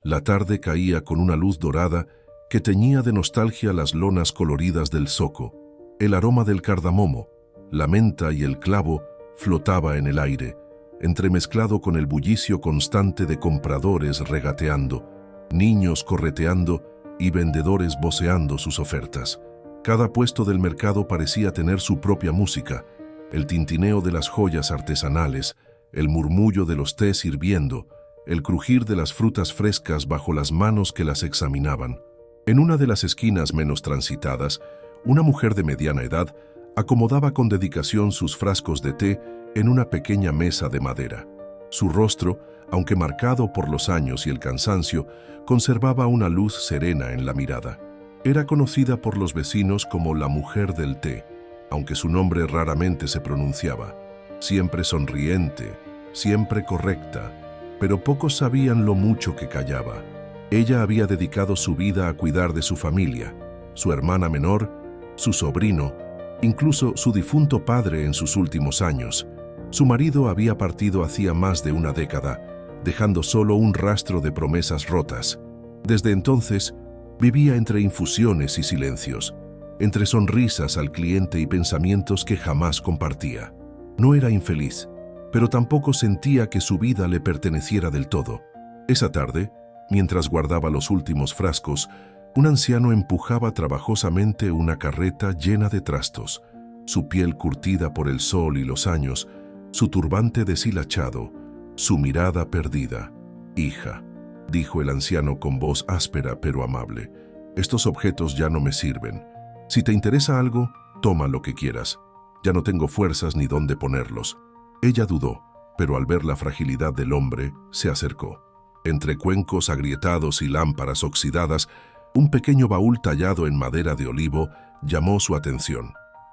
La tarde caía con una luz dorada que teñía de nostalgia las lonas coloridas del zoco. El aroma del cardamomo, la menta y el clavo flotaba en el aire, entremezclado con el bullicio constante de compradores regateando, niños correteando y vendedores voceando sus ofertas. Cada puesto del mercado parecía tener su propia música, el tintineo de las joyas artesanales, el murmullo de los tés hirviendo, el crujir de las frutas frescas bajo las manos que las examinaban. En una de las esquinas menos transitadas, una mujer de mediana edad acomodaba con dedicación sus frascos de té en una pequeña mesa de madera. Su rostro, aunque marcado por los años y el cansancio, conservaba una luz serena en la mirada. Era conocida por los vecinos como la mujer del té, aunque su nombre raramente se pronunciaba. Siempre sonriente, siempre correcta, pero pocos sabían lo mucho que callaba. Ella había dedicado su vida a cuidar de su familia, su hermana menor, su sobrino, incluso su difunto padre en sus últimos años. Su marido había partido hacía más de una década, dejando solo un rastro de promesas rotas. Desde entonces, vivía entre infusiones y silencios, entre sonrisas al cliente y pensamientos que jamás compartía. No era infeliz, pero tampoco sentía que su vida le perteneciera del todo. Esa tarde, mientras guardaba los últimos frascos, un anciano empujaba trabajosamente una carreta llena de trastos, su piel curtida por el sol y los años, su turbante deshilachado, su mirada perdida. «Hija», dijo el anciano con voz áspera pero amable, «estos objetos ya no me sirven. Si te interesa algo, toma lo que quieras. Ya no tengo fuerzas ni dónde ponerlos». Ella dudó, pero al ver la fragilidad del hombre, se acercó. Entre cuencos agrietados y lámparas oxidadas, un pequeño baúl tallado en madera de olivo llamó su atención.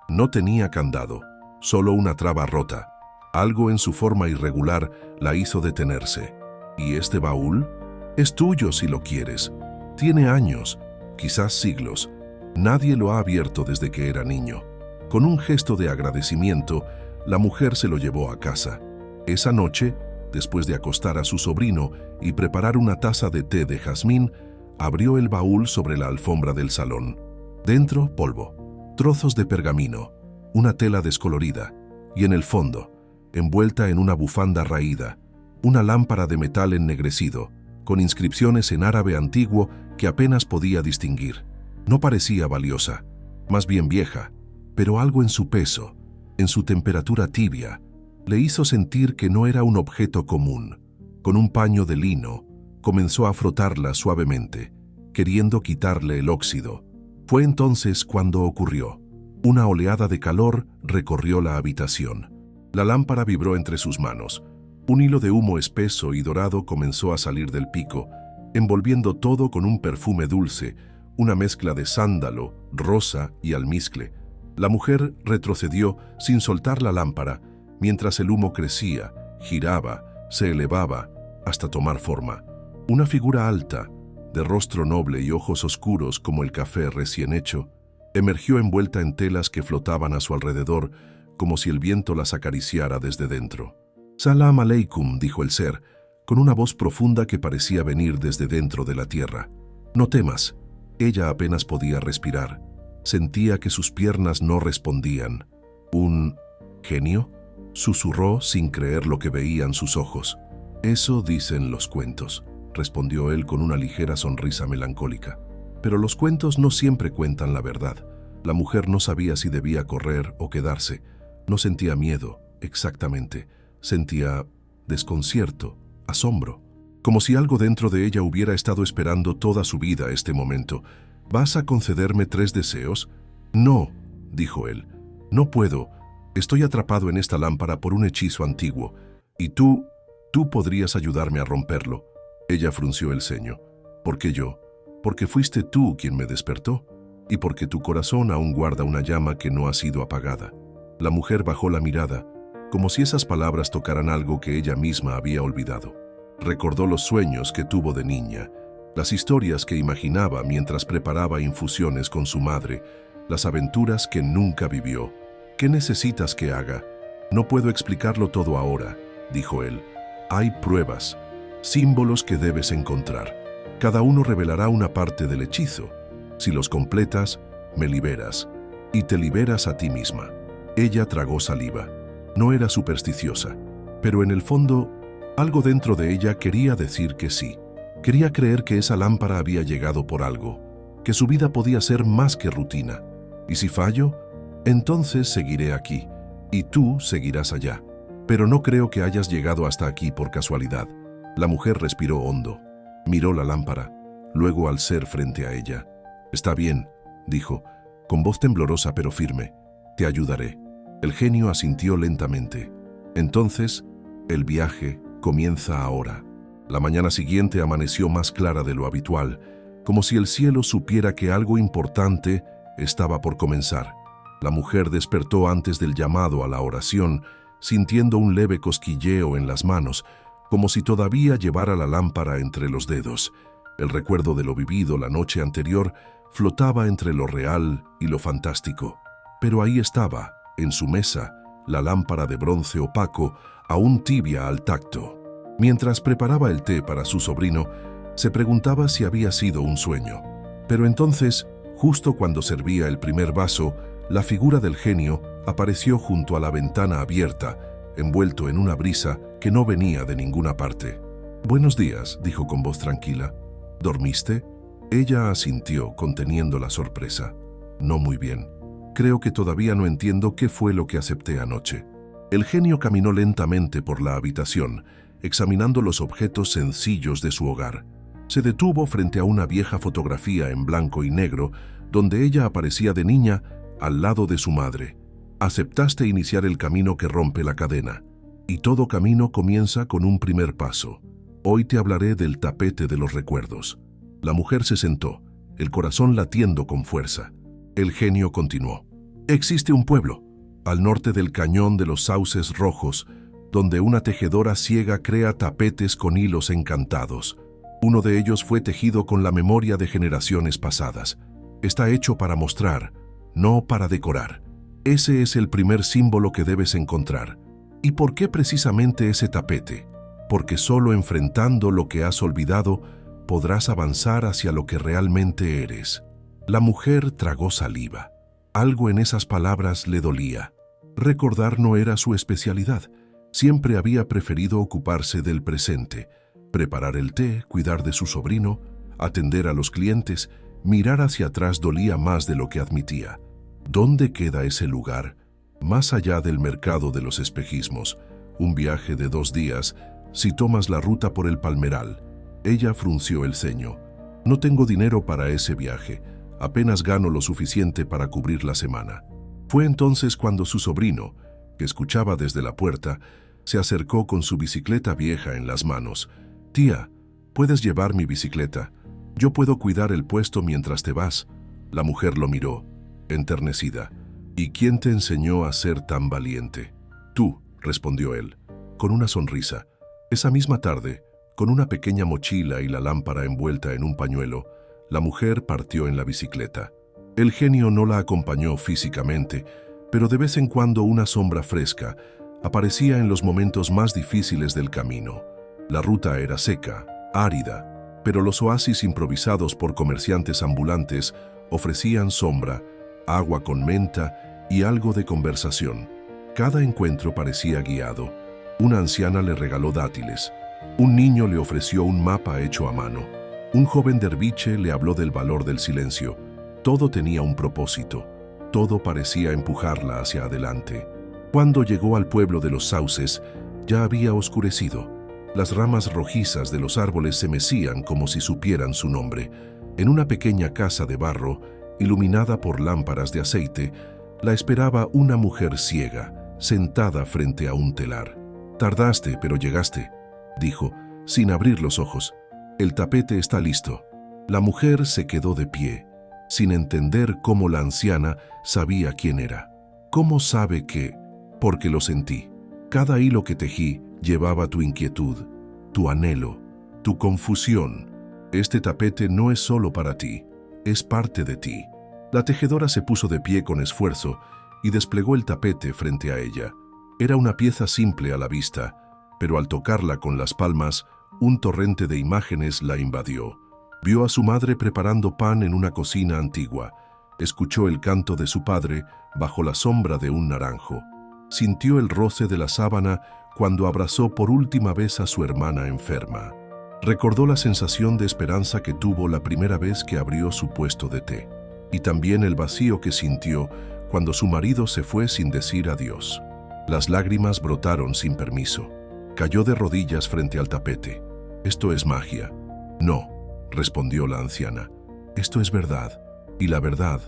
No tenía candado, solo una traba rota. Algo en su forma irregular la hizo detenerse. «¿Y este baúl? Es tuyo si lo quieres. Tiene años, quizás siglos. Nadie lo ha abierto desde que era niño». Con un gesto de agradecimiento, la mujer se lo llevó a casa. Esa noche, después de acostar a su sobrino y preparar una taza de té de jazmín, abrió el baúl sobre la alfombra del salón. Dentro, polvo, trozos de pergamino, una tela descolorida, y en el fondo, envuelta en una bufanda raída, una lámpara de metal ennegrecido, con inscripciones en árabe antiguo que apenas podía distinguir. No parecía valiosa, más bien vieja, pero algo en su peso, en su temperatura tibia, le hizo sentir que no era un objeto común. Con un paño de lino, comenzó a frotarla suavemente, queriendo quitarle el óxido. Fue entonces cuando ocurrió. Una oleada de calor recorrió la habitación. La lámpara vibró entre sus manos. Un hilo de humo espeso y dorado comenzó a salir del pico, envolviendo todo con un perfume dulce, una mezcla de sándalo, rosa y almizcle. La mujer retrocedió sin soltar la lámpara, mientras el humo crecía, giraba, se elevaba, hasta tomar forma. Una figura alta, de rostro noble y ojos oscuros como el café recién hecho, emergió envuelta en telas que flotaban a su alrededor, como si el viento las acariciara desde dentro. «Salam aleikum», dijo el ser, con una voz profunda que parecía venir desde dentro de la tierra. «No temas». Ella apenas podía respirar. Sentía que sus piernas no respondían. «¿Un genio?», susurró sin creer lo que veían sus ojos. «Eso dicen los cuentos», respondió él con una ligera sonrisa melancólica. Pero los cuentos no siempre cuentan la verdad. La mujer no sabía si debía correr o quedarse. No sentía miedo, exactamente. Sentía desconcierto, asombro, como si algo dentro de ella hubiera estado esperando toda su vida este momento. «¿Vas a concederme 3 deseos?» «No», dijo él, «no puedo. Estoy atrapado en esta lámpara por un hechizo antiguo, y tú podrías ayudarme a romperlo». Ella frunció el ceño. «¿Por qué yo?» «Porque fuiste tú quien me despertó, y porque tu corazón aún guarda una llama que no ha sido apagada». La mujer bajó la mirada, como si esas palabras tocaran algo que ella misma había olvidado. Recordó los sueños que tuvo de niña, las historias que imaginaba mientras preparaba infusiones con su madre, las aventuras que nunca vivió. «¿Qué necesitas que haga?» «No puedo explicarlo todo ahora», dijo él. «Hay pruebas, símbolos que debes encontrar». Cada uno revelará una parte del hechizo. Si los completas, me liberas, y te liberas a ti misma. Ella tragó saliva. No era supersticiosa, pero en el fondo, algo dentro de ella quería decir que sí. Quería creer que esa lámpara había llegado por algo, que su vida podía ser más que rutina. Y si fallo, entonces seguiré aquí, y tú seguirás allá. Pero no creo que hayas llegado hasta aquí por casualidad. La mujer respiró hondo. Miró la lámpara, luego al ser frente a ella. Está bien, dijo, con voz temblorosa pero firme. Te ayudaré. El genio asintió lentamente. Entonces, el viaje comienza ahora. La mañana siguiente amaneció más clara de lo habitual, como si el cielo supiera que algo importante estaba por comenzar. La mujer despertó antes del llamado a la oración, sintiendo un leve cosquilleo en las manos, como si todavía llevara la lámpara entre los dedos. El recuerdo de lo vivido la noche anterior flotaba entre lo real y lo fantástico. Pero ahí estaba, en su mesa, la lámpara de bronce opaco, aún tibia al tacto. Mientras preparaba el té para su sobrino, se preguntaba si había sido un sueño. Pero entonces, justo cuando servía el primer vaso, la figura del genio apareció junto a la ventana abierta, envuelto en una brisa que no venía de ninguna parte. «Buenos días», dijo con voz tranquila. «¿Dormiste?» Ella asintió, conteniendo la sorpresa. «No muy bien. Creo que todavía no entiendo qué fue lo que acepté anoche». El genio caminó lentamente por la habitación, examinando los objetos sencillos de su hogar. Se detuvo frente a una vieja fotografía en blanco y negro, donde ella aparecía de niña al lado de su madre. «Aceptaste iniciar el camino que rompe la cadena, y todo camino comienza con un primer paso. Hoy te hablaré del tapete de los recuerdos». La mujer se sentó, el corazón latiendo con fuerza. El genio continuó. «Existe un pueblo, al norte del cañón de los sauces rojos, donde una tejedora ciega crea tapetes con hilos encantados. Uno de ellos fue tejido con la memoria de generaciones pasadas. Está hecho para mostrar, no para decorar. Ese es el primer símbolo que debes encontrar. ¿Y por qué precisamente ese tapete? Porque solo enfrentando lo que has olvidado podrás avanzar hacia lo que realmente eres». La mujer tragó saliva. Algo en esas palabras le dolía. Recordar no era su especialidad. Siempre había preferido ocuparse del presente, preparar el té, cuidar de su sobrino, atender a los clientes. Mirar hacia atrás dolía más de lo que admitía. ¿Dónde queda ese lugar? Más allá del mercado de los espejismos, un viaje de 2 días, si tomas la ruta por el Palmeral. Ella frunció el ceño. No tengo dinero para ese viaje, apenas gano lo suficiente para cubrir la semana. Fue entonces cuando su sobrino, que escuchaba desde la puerta, se acercó con su bicicleta vieja en las manos. «Tía, ¿puedes llevar mi bicicleta? Yo puedo cuidar el puesto mientras te vas». La mujer lo miró, enternecida. «¿Y quién te enseñó a ser tan valiente?» «Tú», respondió él, con una sonrisa. Esa misma tarde, con una pequeña mochila y la lámpara envuelta en un pañuelo, la mujer partió en la bicicleta. El genio no la acompañó físicamente, pero de vez en cuando una sombra fresca aparecía en los momentos más difíciles del camino. La ruta era seca, árida, pero los oasis improvisados por comerciantes ambulantes ofrecían sombra, agua con menta y algo de conversación. Cada encuentro parecía guiado. Una anciana le regaló dátiles. Un niño le ofreció un mapa hecho a mano. Un joven derviche le habló del valor del silencio. Todo tenía un propósito. Todo parecía empujarla hacia adelante. Cuando llegó al pueblo de los sauces, ya había oscurecido. Las ramas rojizas de los árboles se mecían como si supieran su nombre. En una pequeña casa de barro, iluminada por lámparas de aceite, la esperaba una mujer ciega, sentada frente a un telar. «Tardaste, pero llegaste», dijo, sin abrir los ojos. «El tapete está listo». La mujer se quedó de pie, sin entender cómo la anciana sabía quién era. «¿Cómo sabe que?» «Porque lo sentí. Cada hilo que tejí llevaba tu inquietud, tu anhelo, tu confusión. Este tapete no es solo para ti, es parte de ti». La tejedora se puso de pie con esfuerzo y desplegó el tapete frente a ella. Era una pieza simple a la vista, pero al tocarla con las palmas, un torrente de imágenes la invadió. Vio a su madre preparando pan en una cocina antigua. Escuchó el canto de su padre bajo la sombra de un naranjo. Sintió el roce de la sábana cuando abrazó por última vez a su hermana enferma. Recordó la sensación de esperanza que tuvo la primera vez que abrió su puesto de té, y también el vacío que sintió cuando su marido se fue sin decir adiós. Las lágrimas brotaron sin permiso. Cayó de rodillas frente al tapete. «Esto es magia». «No», respondió la anciana. «Esto es verdad, y la verdad,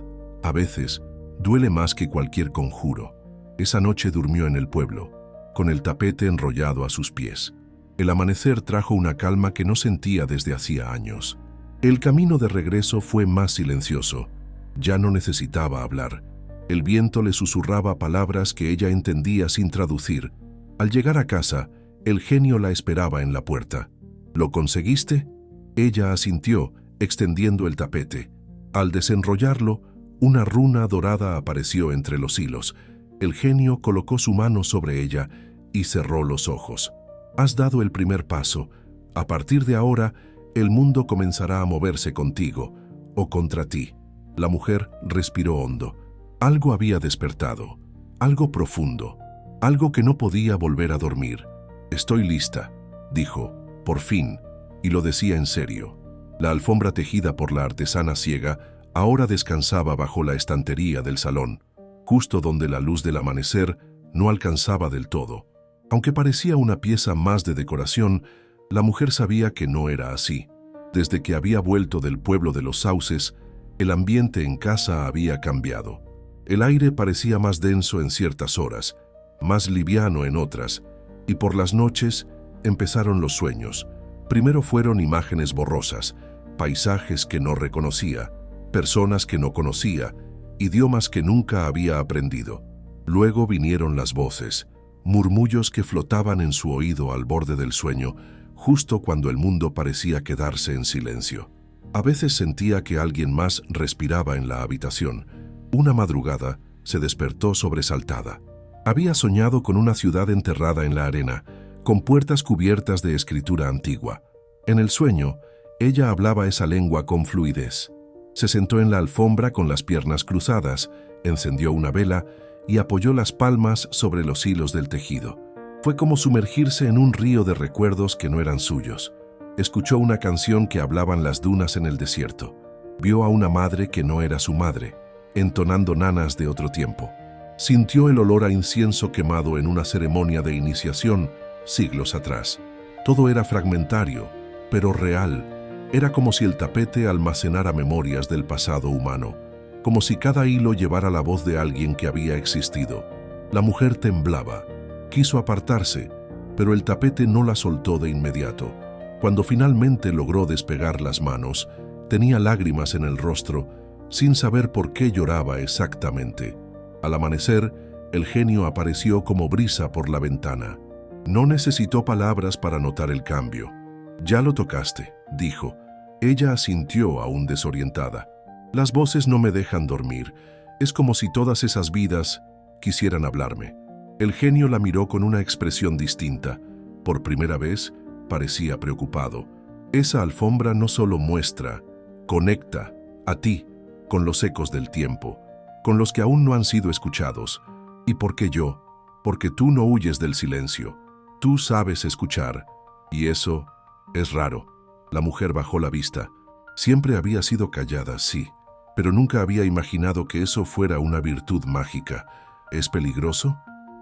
a veces, duele más que cualquier conjuro». Esa noche durmió en el pueblo, con el tapete enrollado a sus pies. El amanecer trajo una calma que no sentía desde hacía años. El camino de regreso fue más silencioso. Ya no necesitaba hablar. El viento le susurraba palabras que ella entendía sin traducir. Al llegar a casa, el genio la esperaba en la puerta. «¿Lo conseguiste?». Ella asintió, extendiendo el tapete. Al desenrollarlo, una runa dorada apareció entre los hilos. El genio colocó su mano sobre ella y cerró los ojos. «Has dado el primer paso. A partir de ahora, el mundo comenzará a moverse contigo o contra ti». La mujer respiró hondo. Algo había despertado, algo profundo, algo que no podía volver a dormir. «Estoy lista», dijo, por fin, y lo decía en serio. La alfombra tejida por la artesana ciega ahora descansaba bajo la estantería del salón, justo donde la luz del amanecer no alcanzaba del todo. Aunque parecía una pieza más de decoración, la mujer sabía que no era así. Desde que había vuelto del pueblo de los sauces, el ambiente en casa había cambiado. El aire parecía más denso en ciertas horas, más liviano en otras, y por las noches empezaron los sueños. Primero fueron imágenes borrosas, paisajes que no reconocía, personas que no conocía, idiomas que nunca había aprendido. Luego vinieron las voces, murmullos que flotaban en su oído al borde del sueño, justo cuando el mundo parecía quedarse en silencio. A veces sentía que alguien más respiraba en la habitación. Una madrugada se despertó sobresaltada. Había soñado con una ciudad enterrada en la arena, con puertas cubiertas de escritura antigua. En el sueño, ella hablaba esa lengua con fluidez. Se sentó en la alfombra con las piernas cruzadas, encendió una vela y apoyó las palmas sobre los hilos del tejido. Fue como sumergirse en un río de recuerdos que no eran suyos. Escuchó una canción que hablaban las dunas en el desierto. Vio a una madre que no era su madre, entonando nanas de otro tiempo. Sintió el olor a incienso quemado en una ceremonia de iniciación siglos atrás. Todo era fragmentario, pero real. Era como si el tapete almacenara memorias del pasado humano, como si cada hilo llevara la voz de alguien que había existido. La mujer temblaba. Quiso apartarse, pero el tapete no la soltó de inmediato. Cuando finalmente logró despegar las manos, tenía lágrimas en el rostro, sin saber por qué lloraba exactamente. Al amanecer, el genio apareció como brisa por la ventana. No necesitó palabras para notar el cambio. «Ya lo tocaste», dijo. Ella asintió aún desorientada. «Las voces no me dejan dormir. Es como si todas esas vidas quisieran hablarme». El genio la miró con una expresión distinta. Por primera vez, parecía preocupado. «Esa alfombra no solo muestra, conecta a ti con los ecos del tiempo, con los que aún no han sido escuchados. ¿Y por qué yo? Porque tú no huyes del silencio. Tú sabes escuchar. Y eso es raro». La mujer bajó la vista. Siempre había sido callada, sí, pero nunca había imaginado que eso fuera una virtud mágica. ¿Es peligroso?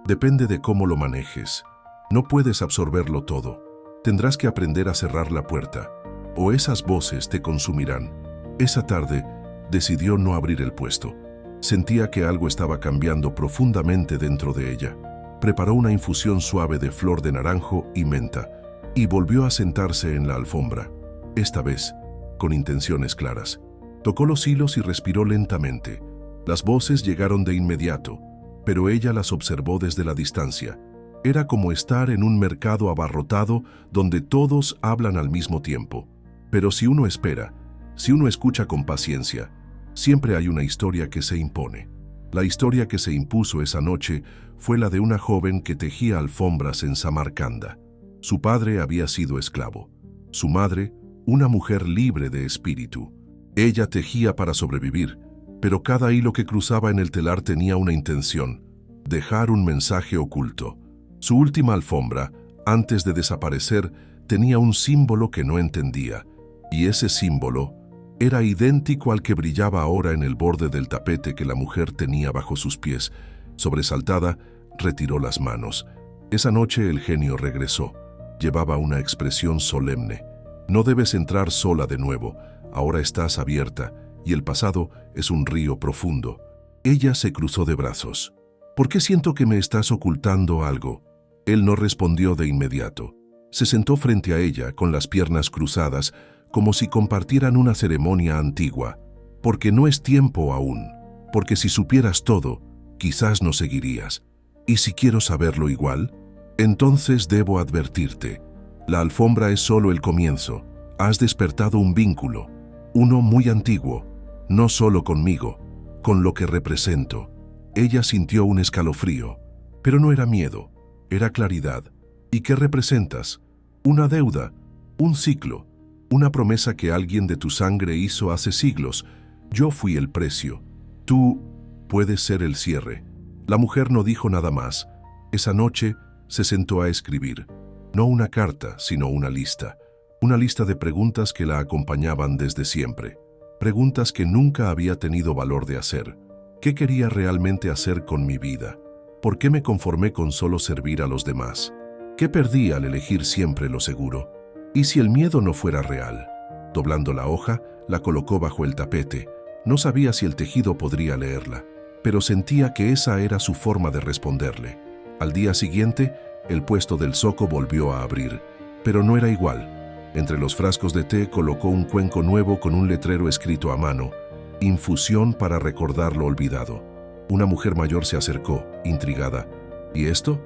Depende de cómo lo manejes. No puedes absorberlo todo. Tendrás que aprender a cerrar la puerta, o esas voces te consumirán. Esa tarde, decidió no abrir el puesto. Sentía que algo estaba cambiando profundamente dentro de ella. Preparó una infusión suave de flor de naranjo y menta, y volvió a sentarse en la alfombra, esta vez con intenciones claras. Tocó los hilos y respiró lentamente. Las voces llegaron de inmediato, pero ella las observó desde la distancia. Era como estar en un mercado abarrotado donde todos hablan al mismo tiempo. Pero si uno espera, si uno escucha con paciencia, siempre hay una historia que se impone. La historia que se impuso esa noche fue la de una joven que tejía alfombras en Samarcanda. Su padre había sido esclavo. Su madre, una mujer libre de espíritu. Ella tejía para sobrevivir, pero cada hilo que cruzaba en el telar tenía una intención: dejar un mensaje oculto. Su última alfombra, antes de desaparecer, tenía un símbolo que no entendía, y ese símbolo era idéntico al que brillaba ahora en el borde del tapete que la mujer tenía bajo sus pies. Sobresaltada, retiró las manos. Esa noche el genio regresó. Llevaba una expresión solemne. No debes entrar sola de nuevo. Ahora estás abierta, y el pasado es un río profundo. Ella se cruzó de brazos. ¿Por qué siento que me estás ocultando algo? Él no respondió de inmediato. Se sentó frente a ella con las piernas cruzadas, como si compartieran una ceremonia antigua. Porque no es tiempo aún. Porque si supieras todo, quizás no seguirías. ¿Y si quiero saberlo igual? Entonces debo advertirte. La alfombra es solo el comienzo. Has despertado un vínculo, uno muy antiguo, no solo conmigo, con lo que represento. Ella sintió un escalofrío, pero no era miedo, era claridad. ¿Y qué representas? Una deuda, un ciclo, una promesa que alguien de tu sangre hizo hace siglos. Yo fui el precio. Tú puedes ser el cierre. La mujer no dijo nada más. Esa noche se sentó a escribir. No una carta, sino una lista. Una lista de preguntas que la acompañaban desde siempre. Preguntas que nunca había tenido valor de hacer. ¿Qué quería realmente hacer con mi vida? ¿Por qué me conformé con solo servir a los demás? ¿Qué perdí al elegir siempre lo seguro? ¿Y si el miedo no fuera real? Doblando la hoja, la colocó bajo el tapete. No sabía si el tejido podría leerla, pero sentía que esa era su forma de responderle. Al día siguiente, el puesto del zoco volvió a abrir, pero no era igual. Entre los frascos de té colocó un cuenco nuevo con un letrero escrito a mano: infusión para recordar lo olvidado. Una mujer mayor se acercó, intrigada. ¿Y esto?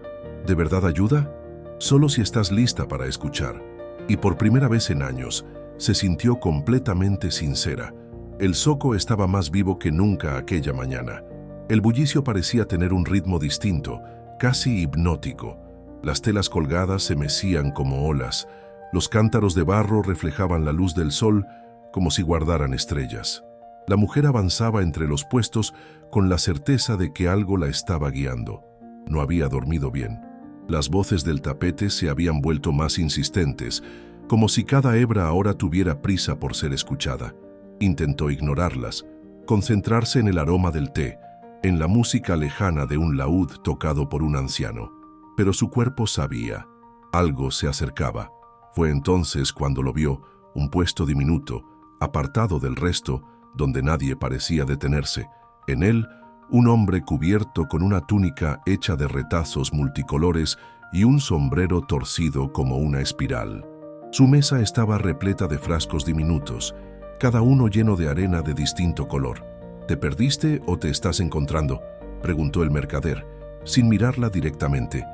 ¿De verdad ayuda? Solo si estás lista para escuchar. Y por primera vez en años, se sintió completamente sincera. El zoco estaba más vivo que nunca aquella mañana. El bullicio parecía tener un ritmo distinto, casi hipnótico. Las telas colgadas se mecían como olas. Los cántaros de barro reflejaban la luz del sol como si guardaran estrellas. La mujer avanzaba entre los puestos con la certeza de que algo la estaba guiando. No había dormido bien. Las voces del tapete se habían vuelto más insistentes, como si cada hebra ahora tuviera prisa por ser escuchada. Intentó ignorarlas, concentrarse en el aroma del té, en la música lejana de un laúd tocado por un anciano. Pero su cuerpo sabía. Algo se acercaba. Fue entonces cuando lo vio, un puesto diminuto, apartado del resto, donde nadie parecía detenerse. En él, un hombre cubierto con una túnica hecha de retazos multicolores y un sombrero torcido como una espiral. Su mesa estaba repleta de frascos diminutos, cada uno lleno de arena de distinto color. ¿Te perdiste o te estás encontrando?, preguntó el mercader, sin mirarla directamente.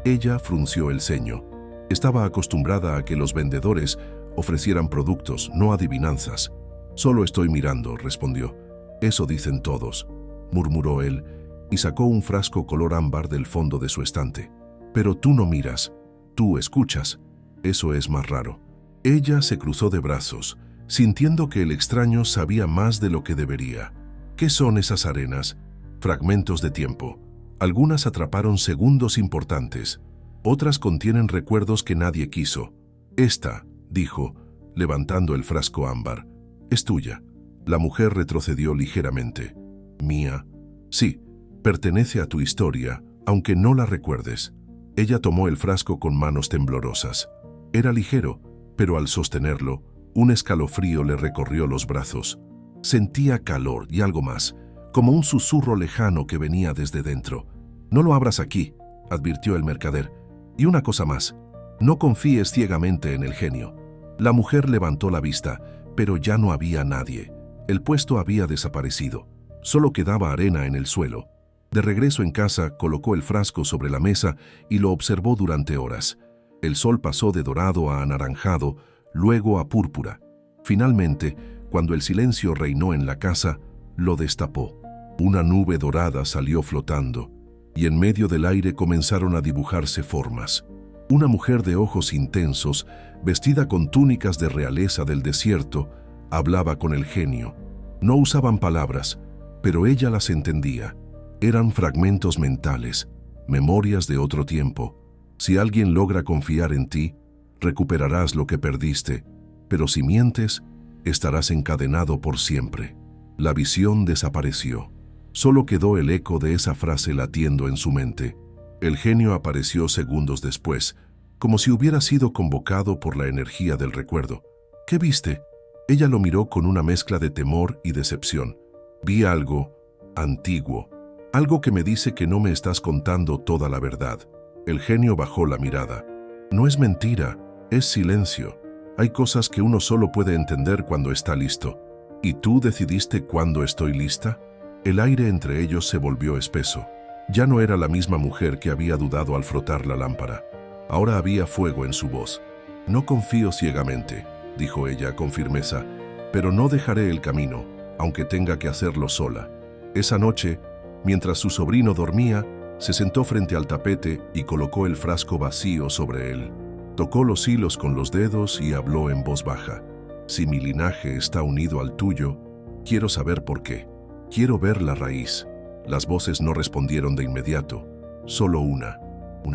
Ella frunció el ceño. Estaba acostumbrada a que los vendedores ofrecieran productos, no adivinanzas. «Solo estoy mirando», respondió. «Eso dicen todos», murmuró él, y sacó un frasco color ámbar del fondo de su estante. «Pero tú no miras, tú escuchas. Eso es más raro». Ella se cruzó de brazos, sintiendo que el extraño sabía más de lo que debería. ¿Qué son esas arenas? Fragmentos de tiempo. Algunas atraparon segundos importantes. Otras contienen recuerdos que nadie quiso. «Esta», dijo, levantando el frasco ámbar, «es tuya». La mujer retrocedió ligeramente. «¿Mía?» «Sí, pertenece a tu historia, aunque no la recuerdes». Ella tomó el frasco con manos temblorosas. Era ligero, pero al sostenerlo, un escalofrío le recorrió los brazos. Sentía calor y algo más, como un susurro lejano que venía desde dentro. «No lo abras aquí», advirtió el mercader. «Y una cosa más, no confíes ciegamente en el genio». La mujer levantó la vista, pero ya no había nadie. El puesto había desaparecido. Solo quedaba arena en el suelo. De regreso en casa, colocó el frasco sobre la mesa y lo observó durante horas. El sol pasó de dorado a anaranjado, luego a púrpura. Finalmente, cuando el silencio reinó en la casa, lo destapó. Una nube dorada salió flotando, y en medio del aire comenzaron a dibujarse formas. Una mujer de ojos intensos, vestida con túnicas de realeza del desierto, hablaba con el genio. No usaban palabras, pero ella las entendía. Eran fragmentos mentales, memorias de otro tiempo. Si alguien logra confiar en ti, recuperarás lo que perdiste, pero si mientes, estarás encadenado por siempre. La visión desapareció. Solo quedó el eco de esa frase latiendo en su mente. El genio apareció segundos después, como si hubiera sido convocado por la energía del recuerdo. ¿Qué viste? Ella lo miró con una mezcla de temor y decepción. Vi algo antiguo, algo que me dice que no me estás contando toda la verdad. El genio bajó la mirada. No es mentira, es silencio. Hay cosas que uno solo puede entender cuando está listo. ¿Y tú decidiste cuándo estoy lista? El aire entre ellos se volvió espeso. Ya no era la misma mujer que había dudado al frotar la lámpara. Ahora había fuego en su voz. No confío ciegamente, dijo ella con firmeza, pero no dejaré el camino, aunque tenga que hacerlo sola. Esa noche, mientras su sobrino dormía, se sentó frente al tapete y colocó el frasco vacío sobre él. Tocó los hilos con los dedos y habló en voz baja. Si mi linaje está unido al tuyo, quiero saber por qué. Quiero ver la raíz. Las voces no respondieron de inmediato. Solo una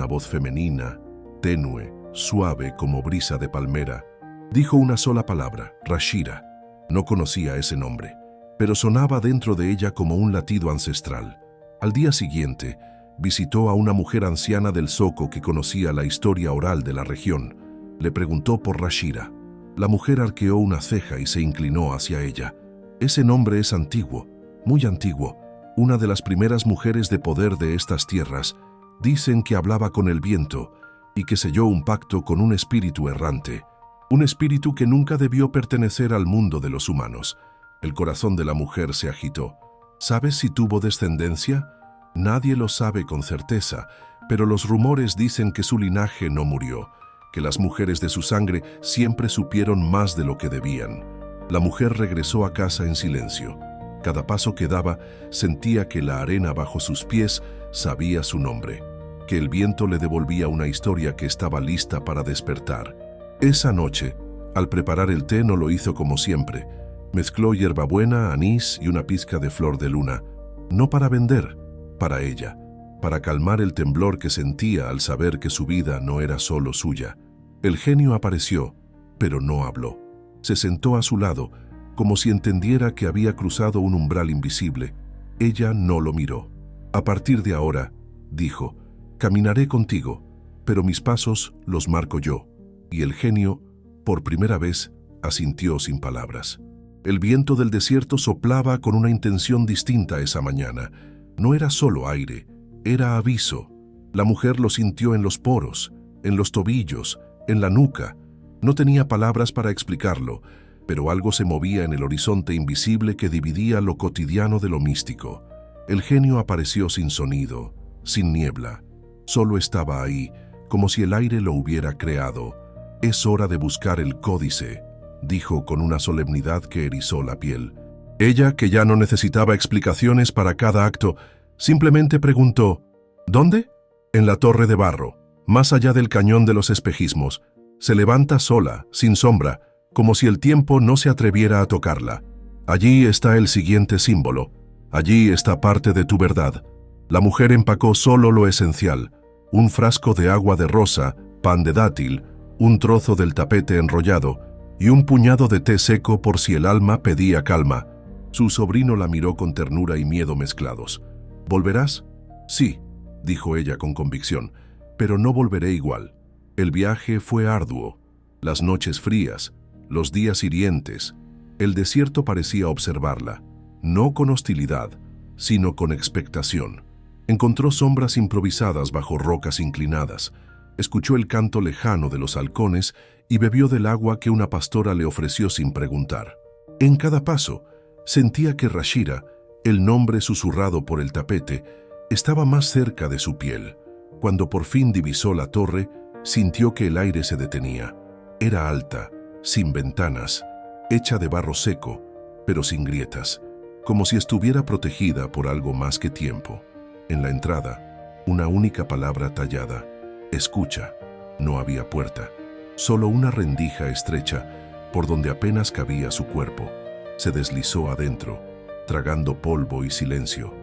voz femenina, tenue, suave como brisa de palmera. Dijo una sola palabra, Rashira. No conocía ese nombre, pero sonaba dentro de ella como un latido ancestral. Al día siguiente, visitó a una mujer anciana del Zoco que conocía la historia oral de la región. Le preguntó por Rashira. La mujer arqueó una ceja y se inclinó hacia ella. Ese nombre es antiguo, muy antiguo. Una de las primeras mujeres de poder de estas tierras. Dicen que hablaba con el viento y que selló un pacto con un espíritu errante. Un espíritu que nunca debió pertenecer al mundo de los humanos. El corazón de la mujer se agitó. ¿Sabes si tuvo descendencia? Nadie lo sabe con certeza, pero los rumores dicen que su linaje no murió, que las mujeres de su sangre siempre supieron más de lo que debían. La mujer regresó a casa en silencio. Cada paso que daba, sentía que la arena bajo sus pies sabía su nombre, que el viento le devolvía una historia que estaba lista para despertar. Esa noche, al preparar el té no lo hizo como siempre. Mezcló hierbabuena, anís y una pizca de flor de luna, no para vender, para ella, para calmar el temblor que sentía al saber que su vida no era solo suya. El genio apareció, pero no habló. Se sentó a su lado, como si entendiera que había cruzado un umbral invisible. Ella no lo miró. A partir de ahora, dijo, caminaré contigo, pero mis pasos los marco yo. Y el genio, por primera vez, asintió sin palabras. El viento del desierto soplaba con una intención distinta esa mañana. No era solo aire, era aviso. La mujer lo sintió en los poros, en los tobillos, en la nuca. No tenía palabras para explicarlo, pero algo se movía en el horizonte invisible que dividía lo cotidiano de lo místico. El genio apareció sin sonido, sin niebla. Solo estaba ahí, como si el aire lo hubiera creado. Es hora de buscar el códice, dijo con una solemnidad que erizó la piel. Ella, que ya no necesitaba explicaciones para cada acto, simplemente preguntó, ¿dónde? En la torre de barro, más allá del cañón de los espejismos. Se levanta sola, sin sombra, como si el tiempo no se atreviera a tocarla. Allí está el siguiente símbolo. Allí está parte de tu verdad. La mujer empacó solo lo esencial: un frasco de agua de rosa, pan de dátil, un trozo del tapete enrollado y un puñado de té seco por si el alma pedía calma. Su sobrino la miró con ternura y miedo mezclados. ¿Volverás? Sí, dijo ella con convicción, pero no volveré igual. El viaje fue arduo, las noches frías, los días hirientes. El desierto parecía observarla, no con hostilidad, sino con expectación. Encontró sombras improvisadas bajo rocas inclinadas, escuchó el canto lejano de los halcones y bebió del agua que una pastora le ofreció sin preguntar. En cada paso, sentía que Rashira, el nombre susurrado por el tapete, estaba más cerca de su piel. Cuando por fin divisó la torre, sintió que el aire se detenía. Era alta, sin ventanas, hecha de barro seco, pero sin grietas, como si estuviera protegida por algo más que tiempo. En la entrada, una única palabra tallada: escucha. No había puerta, solo una rendija estrecha por donde apenas cabía su cuerpo. Se deslizó adentro, tragando polvo y silencio.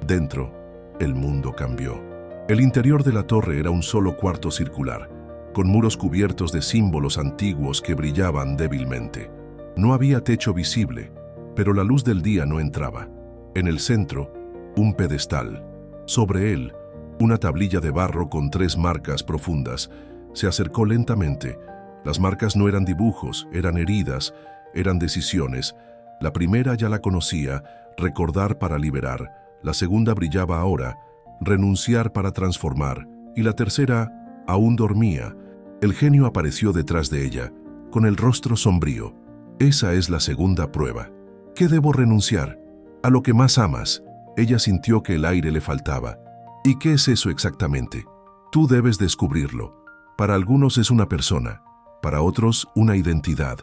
Dentro, el mundo cambió. El interior de la torre era un solo cuarto circular, con muros cubiertos de símbolos antiguos que brillaban débilmente. No había techo visible, pero la luz del día no entraba. En el centro, un pedestal. Sobre él, una tablilla de barro con 3 marcas profundas. Se acercó lentamente. Las marcas no eran dibujos, eran heridas, eran decisiones. La primera ya la conocía, recordar para liberar. La segunda brillaba ahora, renunciar para transformar. Y la tercera aún dormía. El genio apareció detrás de ella, con el rostro sombrío. Esa es la segunda prueba. ¿Qué debo renunciar? A lo que más amas. Ella sintió que el aire le faltaba. ¿Y qué es eso exactamente? Tú debes descubrirlo. Para algunos es una persona, para otros una identidad,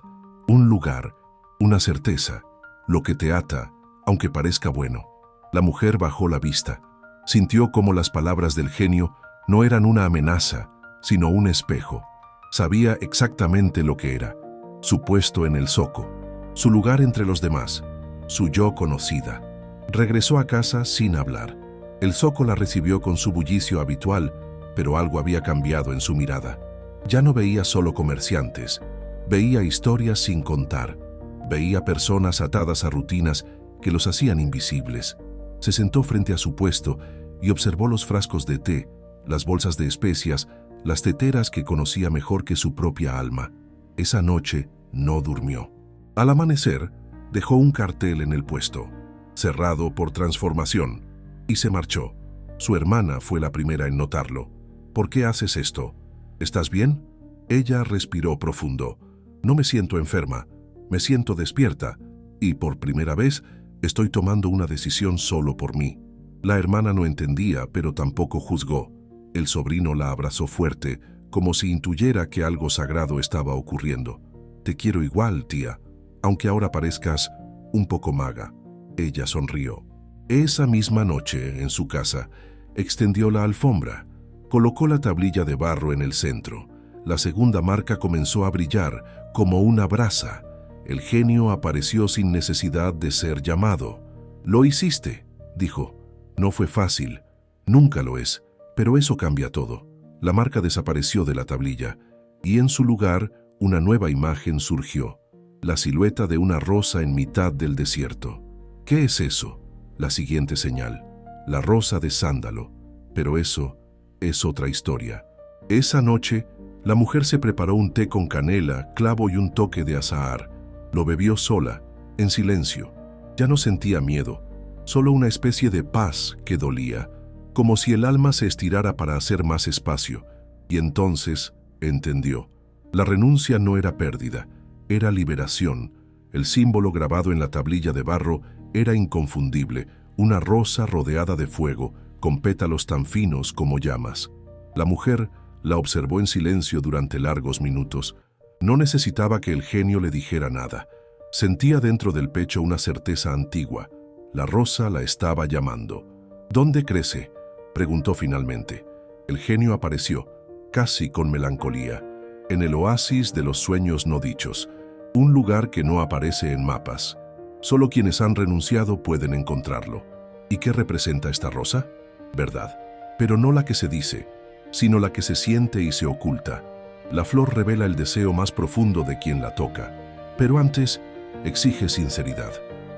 un lugar, una certeza, lo que te ata, aunque parezca bueno. La mujer bajó la vista. Sintió como las palabras del genio no eran una amenaza, sino un espejo. Sabía exactamente lo que era, su puesto en el zoco, su lugar entre los demás, su yo conocida. Regresó a casa sin hablar. El zoco la recibió con su bullicio habitual, pero algo había cambiado en su mirada. Ya no veía solo comerciantes, veía historias sin contar, veía personas atadas a rutinas que los hacían invisibles. Se sentó frente a su puesto y observó los frascos de té, las bolsas de especias, las teteras que conocía mejor que su propia alma. Esa noche no durmió. Al amanecer, dejó un cartel en el puesto, cerrado por transformación, y se marchó. Su hermana fue la primera en notarlo. ¿Por qué haces esto? ¿Estás bien? Ella respiró profundo. No me siento enferma, me siento despierta, y por primera vez estoy tomando una decisión solo por mí. La hermana no entendía, pero tampoco juzgó. El sobrino la abrazó fuerte, como si intuyera que algo sagrado estaba ocurriendo. Te quiero igual, tía, aunque ahora parezcas un poco maga. Ella sonrió. Esa misma noche, en su casa, extendió la alfombra, colocó la tablilla de barro en el centro. La segunda marca comenzó a brillar como una brasa. El genio apareció sin necesidad de ser llamado. «Lo hiciste», dijo. «No fue fácil, nunca lo es, pero eso cambia todo». La marca desapareció de la tablilla, y en su lugar una nueva imagen surgió, la silueta de una rosa en mitad del desierto. ¿Qué es eso? La siguiente señal, la rosa de sándalo. Pero eso es otra historia. Esa noche, la mujer se preparó un té con canela, clavo y un toque de azahar. Lo bebió sola, en silencio. Ya no sentía miedo, solo una especie de paz que dolía, como si el alma se estirara para hacer más espacio. Y entonces entendió. La renuncia no era pérdida, era liberación. El símbolo grabado en la tablilla de barro era inconfundible, una rosa rodeada de fuego, con pétalos tan finos como llamas. La mujer la observó en silencio durante largos minutos. No necesitaba que el genio le dijera nada. Sentía dentro del pecho una certeza antigua. La rosa la estaba llamando. «¿Dónde crece?», preguntó finalmente. El genio apareció, casi con melancolía, en el oasis de los sueños no dichos, un lugar que no aparece en mapas. Solo quienes han renunciado pueden encontrarlo. ¿Y qué representa esta rosa? Verdad, pero no la que se dice, sino la que se siente y se oculta. La flor revela el deseo más profundo de quien la toca, pero antes exige sinceridad.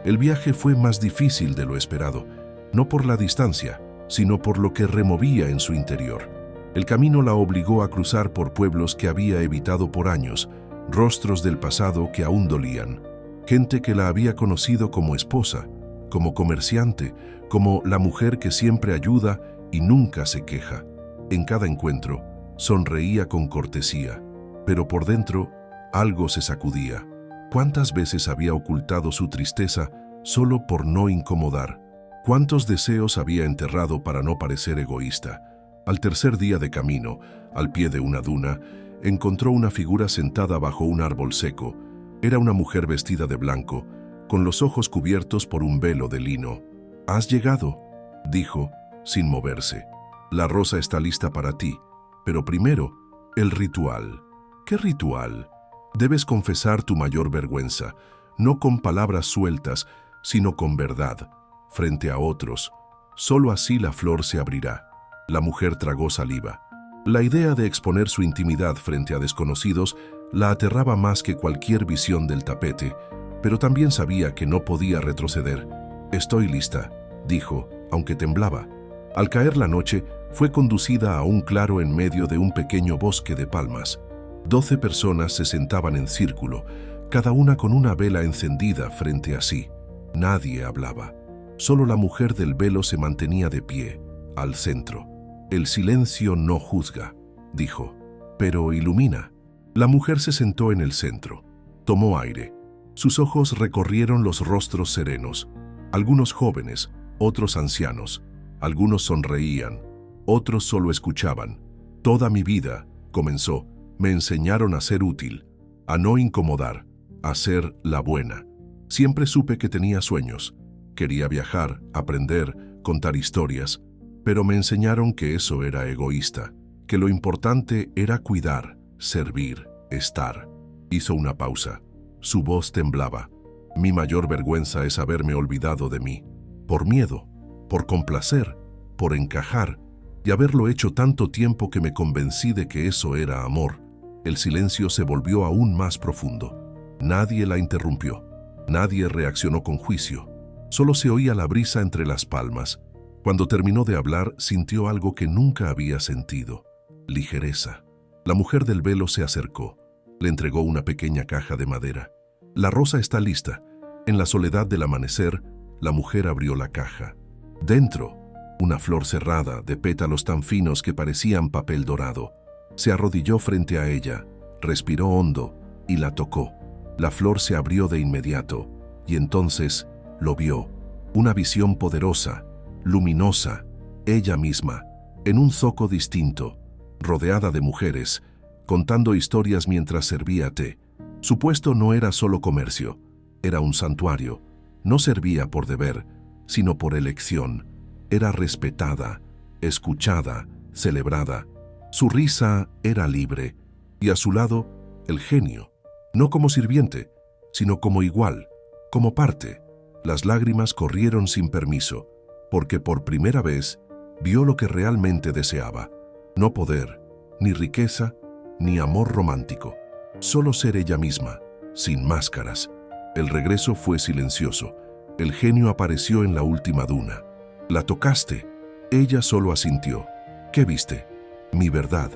El viaje fue más difícil de lo esperado, no por la distancia, sino por lo que removía en su interior. El camino la obligó a cruzar por pueblos que había evitado por años, rostros del pasado que aún dolían, gente que la había conocido como esposa, como comerciante, como la mujer que siempre ayuda y nunca se queja. En cada encuentro, sonreía con cortesía, pero por dentro algo se sacudía. ¿Cuántas veces había ocultado su tristeza solo por no incomodar? ¿Cuántos deseos había enterrado para no parecer egoísta? Al tercer día de camino, al pie de una duna, encontró una figura sentada bajo un árbol seco. Era una mujer vestida de blanco, con los ojos cubiertos por un velo de lino. «¿Has llegado?», dijo, sin moverse. «La rosa está lista para ti, pero primero El ritual. ¿Qué ritual? Debes confesar tu mayor vergüenza, no con palabras sueltas, sino con verdad, frente a otros. Solo así la flor se abrirá. La mujer tragó saliva. La idea de exponer su intimidad frente a desconocidos la aterraba más que cualquier visión del tapete, pero también sabía que no podía retroceder. «Estoy lista», dijo, aunque temblaba. Al caer la noche, fue conducida a un claro en medio de un pequeño bosque de palmas. 12 personas se sentaban en círculo, cada una con una vela encendida frente a sí. Nadie hablaba. Solo la mujer del velo se mantenía de pie, al centro. «El silencio no juzga», dijo, «pero ilumina». La mujer se sentó en el centro. Tomó aire. Sus ojos recorrieron los rostros serenos. Algunos jóvenes, otros ancianos. Algunos sonreían, otros solo escuchaban. «Toda mi vida», comenzó, «me enseñaron a ser útil, a no incomodar, a ser la buena. Siempre supe que tenía sueños. Quería viajar, aprender, contar historias, pero me enseñaron que eso era egoísta, que lo importante era cuidar, servir, estar». Hizo una pausa. Su voz temblaba. «Mi mayor vergüenza es haberme olvidado de mí, por miedo, por complacer, por encajar, y haberlo hecho tanto tiempo que me convencí de que eso era amor». El silencio se volvió aún más profundo. Nadie la interrumpió. Nadie reaccionó con juicio. Solo se oía la brisa entre las palmas. Cuando terminó de hablar, sintió algo que nunca había sentido: ligereza. La mujer del velo se acercó. Le entregó una pequeña caja de madera. «La rosa está lista». En la soledad del amanecer, la mujer abrió la caja. Dentro, una flor cerrada, de pétalos tan finos que parecían papel dorado. Se arrodilló frente a ella, respiró hondo y la tocó. La flor se abrió de inmediato, y entonces lo vio. Una visión poderosa, luminosa, ella misma, en un zoco distinto, rodeada de mujeres, contando historias mientras servía té. Su puesto no era solo comercio, era un santuario. No servía por deber, sino por elección. Era respetada, escuchada, celebrada. Su risa era libre, y a su lado, el genio, no como sirviente, sino como igual, como parte. Las lágrimas corrieron sin permiso, porque por primera vez vio lo que realmente deseaba. No poder, ni riqueza, ni amor romántico. Solo ser ella misma, sin máscaras. El regreso fue silencioso. El genio apareció en la última duna. «¿La tocaste?» Ella solo asintió. «¿Qué viste?» «Mi verdad».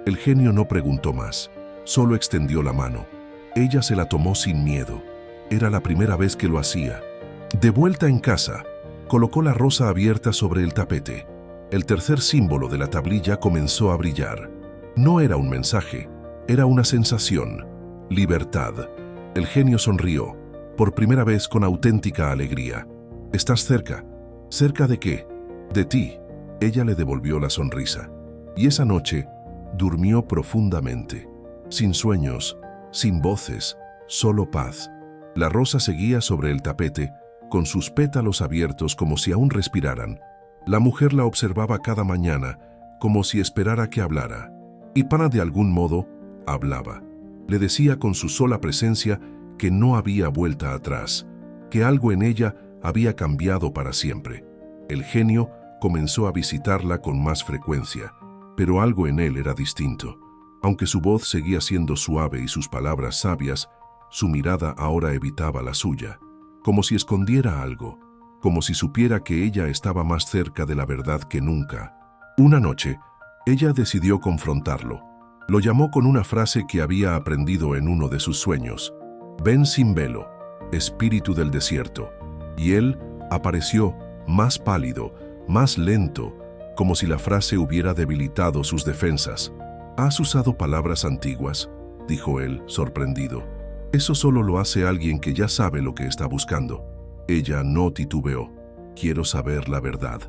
El genio no preguntó más, solo extendió la mano. Ella se la tomó sin miedo. Era la primera vez que lo hacía. De vuelta en casa, colocó la rosa abierta sobre el tapete. El tercer símbolo de la tablilla comenzó a brillar. No era un mensaje, era una sensación: libertad. El genio sonrió, por primera vez con auténtica alegría. «Estás cerca». «¿Cerca de qué?» «De ti». Ella le devolvió la sonrisa. Y esa noche durmió profundamente, sin sueños, sin voces, solo paz. La rosa seguía sobre el tapete, con sus pétalos abiertos como si aún respiraran. La mujer la observaba cada mañana, como si esperara que hablara. Y Pana de algún modo hablaba. Le decía con su sola presencia que no había vuelta atrás, que algo en ella había cambiado para siempre. El genio comenzó a visitarla con más frecuencia, pero algo en él era distinto. Aunque su voz seguía siendo suave y sus palabras sabias, su mirada ahora evitaba la suya, como si escondiera algo, como si supiera que ella estaba más cerca de la verdad que nunca. Una noche, ella decidió confrontarlo. Lo llamó con una frase que había aprendido en uno de sus sueños: «Ven sin velo, espíritu del desierto». Y él apareció, más pálido, más lento, como si la frase hubiera debilitado sus defensas. «¿Has usado palabras antiguas?», dijo él, sorprendido. «Eso solo lo hace alguien que ya sabe lo que está buscando». Ella no titubeó. «Quiero saber la verdad,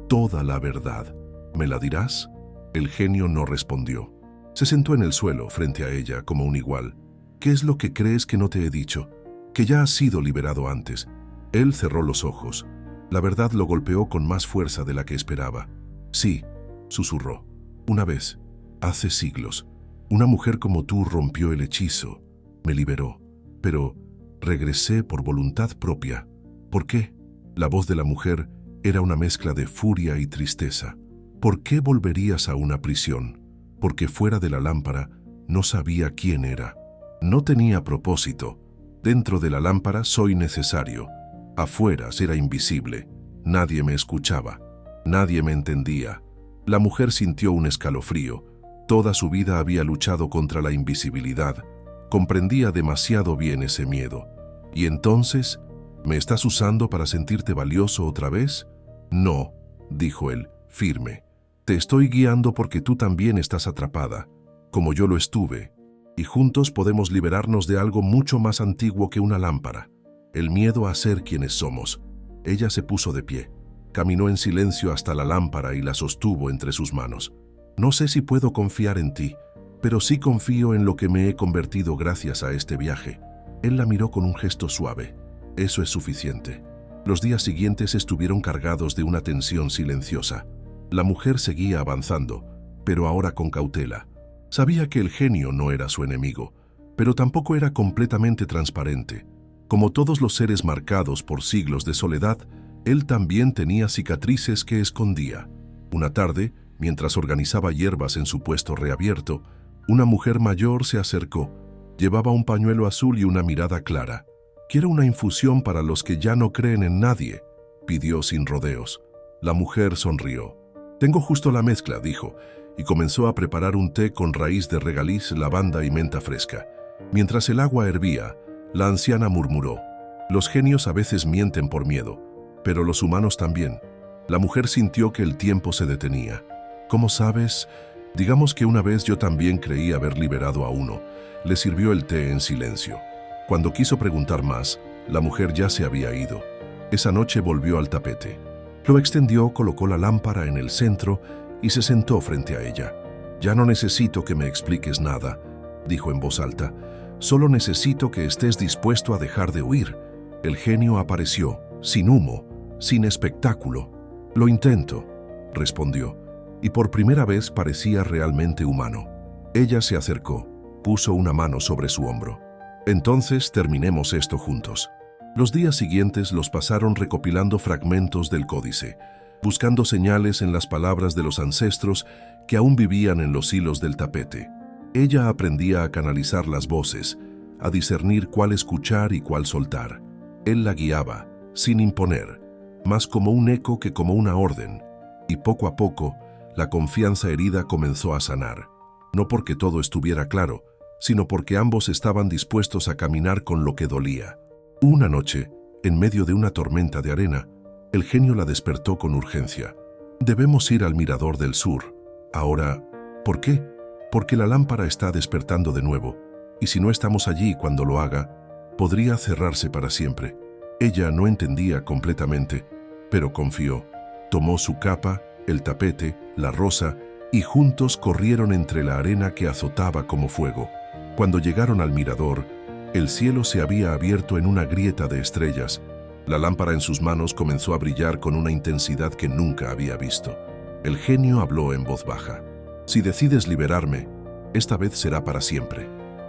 toda la verdad. ¿Me la dirás?». El genio no respondió. Se sentó en el suelo frente a ella como un igual. «¿Qué es lo que crees que no te he dicho? Que ya has sido liberado antes». Él cerró los ojos. La verdad lo golpeó con más fuerza de la que esperaba. «Sí», susurró. «Una vez, hace siglos». Una mujer como tú rompió el hechizo, me liberó, pero regresé por voluntad propia. ¿Por qué? La voz de la mujer era una mezcla de furia y tristeza. ¿Por qué volverías a una prisión? Porque fuera de la lámpara no sabía quién era. No tenía propósito. Dentro de la lámpara soy necesario. Afuera era invisible. Nadie me escuchaba. Nadie me entendía. La mujer sintió un escalofrío. Toda su vida había luchado contra la invisibilidad. Comprendía demasiado bien ese miedo. ¿Y entonces? ¿Me estás usando para sentirte valioso otra vez? No, dijo él, firme. Te estoy guiando porque tú también estás atrapada, como yo lo estuve, y juntos podemos liberarnos de algo mucho más antiguo que una lámpara, el miedo a ser quienes somos. Ella se puso de pie, caminó en silencio hasta la lámpara y la sostuvo entre sus manos. No sé si puedo confiar en ti, pero sí confío en lo que me he convertido gracias a este viaje. Él la miró con un gesto suave. Eso es suficiente. Los días siguientes estuvieron cargados de una tensión silenciosa. La mujer seguía avanzando, pero ahora con cautela. Sabía que el genio no era su enemigo, pero tampoco era completamente transparente. Como todos los seres marcados por siglos de soledad, él también tenía cicatrices que escondía. Una tarde, mientras organizaba hierbas en su puesto reabierto, una mujer mayor se acercó. Llevaba un pañuelo azul y una mirada clara. «Quiero una infusión para los que ya no creen en nadie», pidió sin rodeos. La mujer sonrió. «Tengo justo la mezcla», dijo, y comenzó a preparar un té con raíz de regaliz, lavanda y menta fresca. Mientras el agua hervía, la anciana murmuró: «Los genios a veces mienten por miedo, pero los humanos también». La mujer sintió que el tiempo se detenía. «¿Cómo sabes? Digamos que una vez yo también creí haber liberado a uno». Le sirvió el té en silencio. Cuando quiso preguntar más, la mujer ya se había ido. Esa noche volvió al tapete. Lo extendió, colocó la lámpara en el centro y se sentó frente a ella. «Ya no necesito que me expliques nada», dijo en voz alta. «Solo necesito que estés dispuesto a dejar de huir». El genio apareció, sin humo, sin espectáculo. «Lo intento», respondió, y por primera vez parecía realmente humano. Ella se acercó, puso una mano sobre su hombro. «Entonces terminemos esto juntos». Los días siguientes los pasaron recopilando fragmentos del códice, buscando señales en las palabras de los ancestros que aún vivían en los hilos del tapete. Ella aprendía a canalizar las voces, a discernir cuál escuchar y cuál soltar. Él la guiaba, sin imponer, más como un eco que como una orden, y poco a poco, la confianza herida comenzó a sanar. No porque todo estuviera claro, sino porque ambos estaban dispuestos a caminar con lo que dolía. Una noche, en medio de una tormenta de arena, el genio la despertó con urgencia. «Debemos ir al mirador del sur. Ahora, ¿por qué? Porque la lámpara está despertando de nuevo, y si no estamos allí cuando lo haga, podría cerrarse para siempre». Ella no entendía completamente, pero confió. Tomó su capa, el tapete, la rosa, y juntos corrieron entre la arena que azotaba como fuego. Cuando llegaron al mirador, el cielo se había abierto en una grieta de estrellas. La lámpara en sus manos comenzó a brillar con una intensidad que nunca había visto. El genio habló en voz baja. «Si decides liberarme, esta vez será para siempre.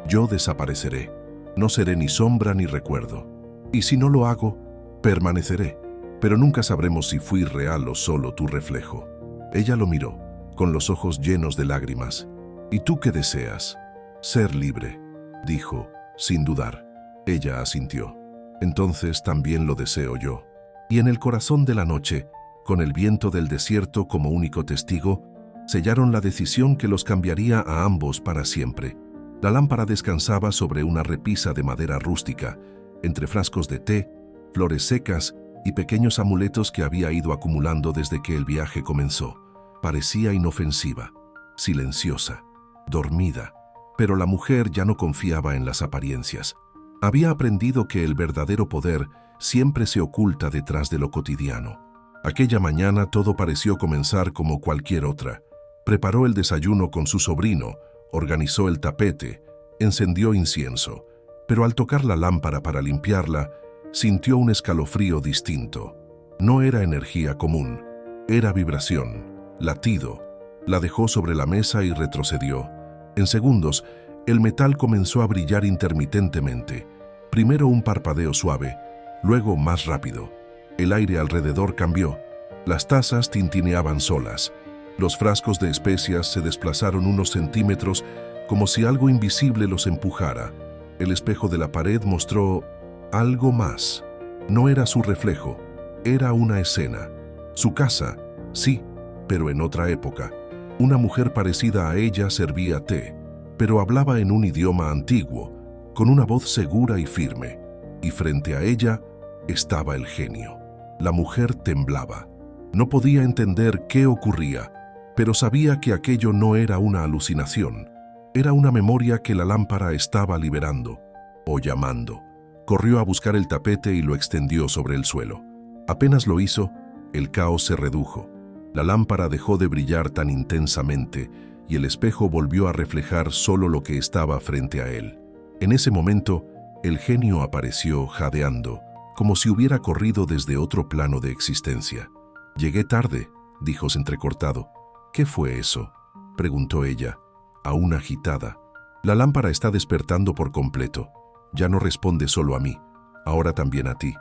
Yo desapareceré. No seré ni sombra ni recuerdo. Y si no lo hago, permaneceré. Pero nunca sabremos si fui real o solo tu reflejo». Ella lo miró, con los ojos llenos de lágrimas. «¿Y tú qué deseas?» «Ser libre», dijo, sin dudar. Ella asintió. «Entonces también lo deseo yo». Y en el corazón de la noche, con el viento del desierto como único testigo, sellaron la decisión que los cambiaría a ambos para siempre. La lámpara descansaba sobre una repisa de madera rústica, entre frascos de té, flores secas y pequeños amuletos que había ido acumulando desde que el viaje comenzó. Parecía inofensiva, silenciosa, dormida, pero la mujer ya no confiaba en las apariencias. Había aprendido que el verdadero poder siempre se oculta detrás de lo cotidiano. Aquella mañana todo pareció comenzar como cualquier otra. Preparó el desayuno con su sobrino, organizó el tapete, encendió incienso, pero al tocar la lámpara para limpiarla, sintió un escalofrío distinto. No era energía común, era vibración, latido. La dejó sobre la mesa y retrocedió. En segundos, el metal comenzó a brillar intermitentemente. Primero un parpadeo suave, luego más rápido. El aire alrededor cambió. Las tazas tintineaban solas. Los frascos de especias se desplazaron unos centímetros como si algo invisible los empujara. El espejo de la pared mostró algo más. No era su reflejo, era una escena. Su casa, sí, pero en otra época. Una mujer parecida a ella servía té, pero hablaba en un idioma antiguo, con una voz segura y firme. Y frente a ella estaba el genio. La mujer temblaba. No podía entender qué ocurría, pero sabía que aquello no era una alucinación. Era una memoria que la lámpara estaba liberando, o llamando. Corrió a buscar el tapete y lo extendió sobre el suelo. Apenas lo hizo, el caos se redujo. La lámpara dejó de brillar tan intensamente y el espejo volvió a reflejar solo lo que estaba frente a él. En ese momento, el genio apareció jadeando, como si hubiera corrido desde otro plano de existencia. «Llegué tarde», dijo entrecortado. «¿Qué fue eso?», preguntó ella, aún agitada. «La lámpara está despertando por completo. Ya no responde solo a mí, ahora también a ti.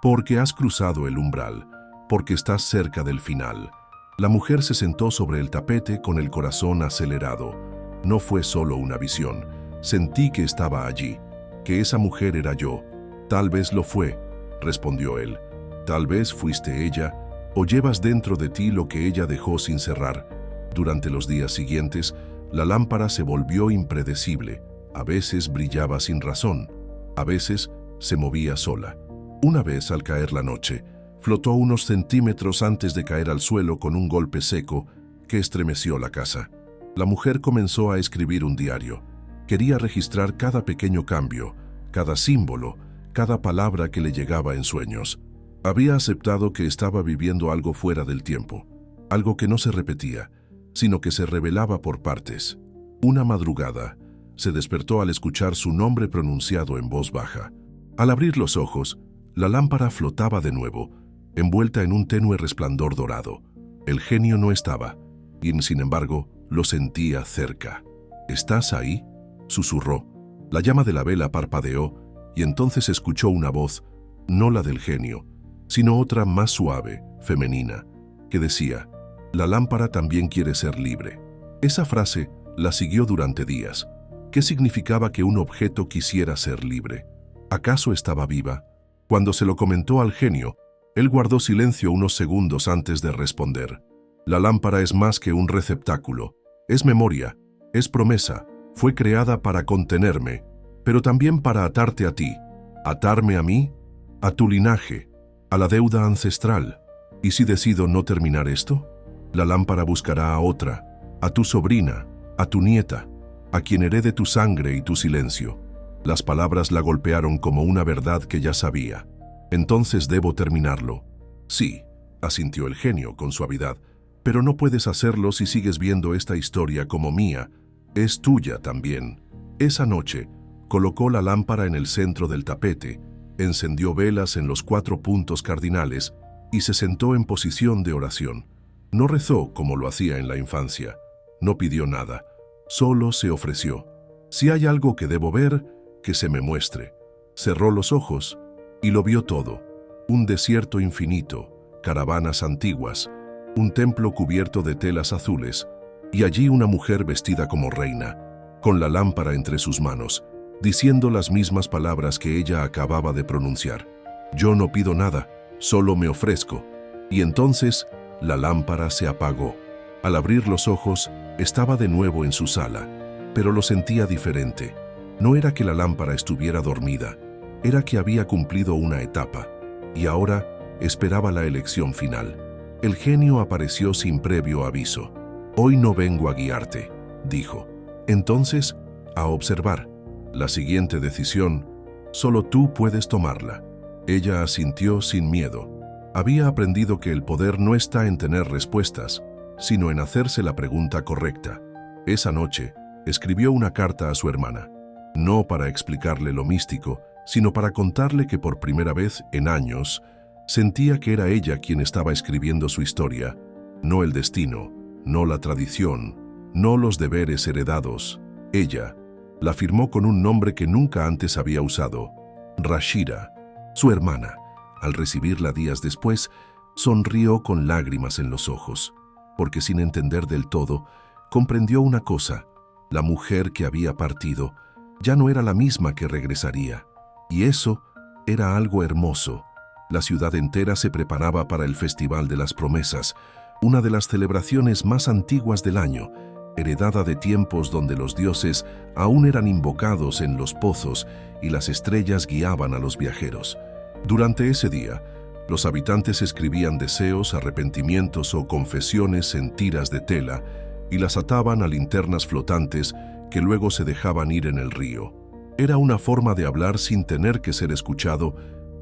Porque has cruzado el umbral, porque estás cerca del final». La mujer se sentó sobre el tapete con el corazón acelerado. No fue solo una visión. Sentí que estaba allí, que esa mujer era yo. «Tal vez lo fue», respondió él. «Tal vez fuiste ella, o llevas dentro de ti lo que ella dejó sin cerrar». Durante los días siguientes, la lámpara se volvió impredecible. A veces brillaba sin razón, a veces se movía sola. Una vez, al caer la noche, flotó unos centímetros antes de caer al suelo con un golpe seco que estremeció la casa. La mujer comenzó a escribir un diario. Quería registrar cada pequeño cambio, cada símbolo, cada palabra que le llegaba en sueños. Había aceptado que estaba viviendo algo fuera del tiempo, algo que no se repetía, sino que se revelaba por partes. Una madrugada, se despertó al escuchar su nombre pronunciado en voz baja. Al abrir los ojos, la lámpara flotaba de nuevo, envuelta en un tenue resplandor dorado. El genio no estaba, y sin embargo, lo sentía cerca. «¿Estás ahí?», susurró. La llama de la vela parpadeó, y entonces escuchó una voz, no la del genio, sino otra más suave, femenina, que decía: «La lámpara también quiere ser libre». Esa frase la siguió durante días. ¿Qué significaba que un objeto quisiera ser libre? ¿Acaso estaba viva? Cuando se lo comentó al genio, él guardó silencio unos segundos antes de responder. «La lámpara es más que un receptáculo. Es memoria, es promesa. Fue creada para contenerme, pero también para atarte a ti. ¿Atarme a mí? ¿A tu linaje? ¿A la deuda ancestral? ¿Y si decido no terminar esto? La lámpara buscará a otra, a tu sobrina, a tu nieta, a quien herede tu sangre y tu silencio». Las palabras la golpearon como una verdad que ya sabía. «Entonces debo terminarlo». «Sí», asintió el genio con suavidad, «pero no puedes hacerlo si sigues viendo esta historia como mía. Es tuya también». Esa noche, colocó la lámpara en el centro del tapete, encendió velas en los 4 puntos cardinales y se sentó en posición de oración. No rezó como lo hacía en la infancia. No pidió nada, solo se ofreció. «Si hay algo que debo ver, que se me muestre». Cerró los ojos y lo vio todo. Un desierto infinito, caravanas antiguas, un templo cubierto de telas azules, y allí una mujer vestida como reina, con la lámpara entre sus manos, diciendo las mismas palabras que ella acababa de pronunciar. «Yo no pido nada, solo me ofrezco». Y entonces la lámpara se apagó. Al abrir los ojos, estaba de nuevo en su sala, pero lo sentía diferente. No era que la lámpara estuviera dormida, era que había cumplido una etapa, y ahora esperaba la elección final. El genio apareció sin previo aviso. «Hoy no vengo a guiarte», dijo. «Entonces, a observar. La siguiente decisión, solo tú puedes tomarla». Ella asintió sin miedo. Había aprendido que el poder no está en tener respuestas, sino en hacerse la pregunta correcta. Esa noche, escribió una carta a su hermana, no para explicarle lo místico, sino para contarle que por primera vez en años sentía que era ella quien estaba escribiendo su historia, no el destino, no la tradición, no los deberes heredados. Ella la firmó con un nombre que nunca antes había usado, Rashira, su hermana. Al recibirla días después, sonrió con lágrimas en los ojos, porque sin entender del todo, comprendió una cosa: la mujer que había partido ya no era la misma que regresaría. Y eso era algo hermoso. La ciudad entera se preparaba para el Festival de las Promesas, una de las celebraciones más antiguas del año, heredada de tiempos donde los dioses aún eran invocados en los pozos y las estrellas guiaban a los viajeros. Durante ese día, los habitantes escribían deseos, arrepentimientos o confesiones en tiras de tela y las ataban a linternas flotantes que luego se dejaban ir en el río. Era una forma de hablar sin tener que ser escuchado,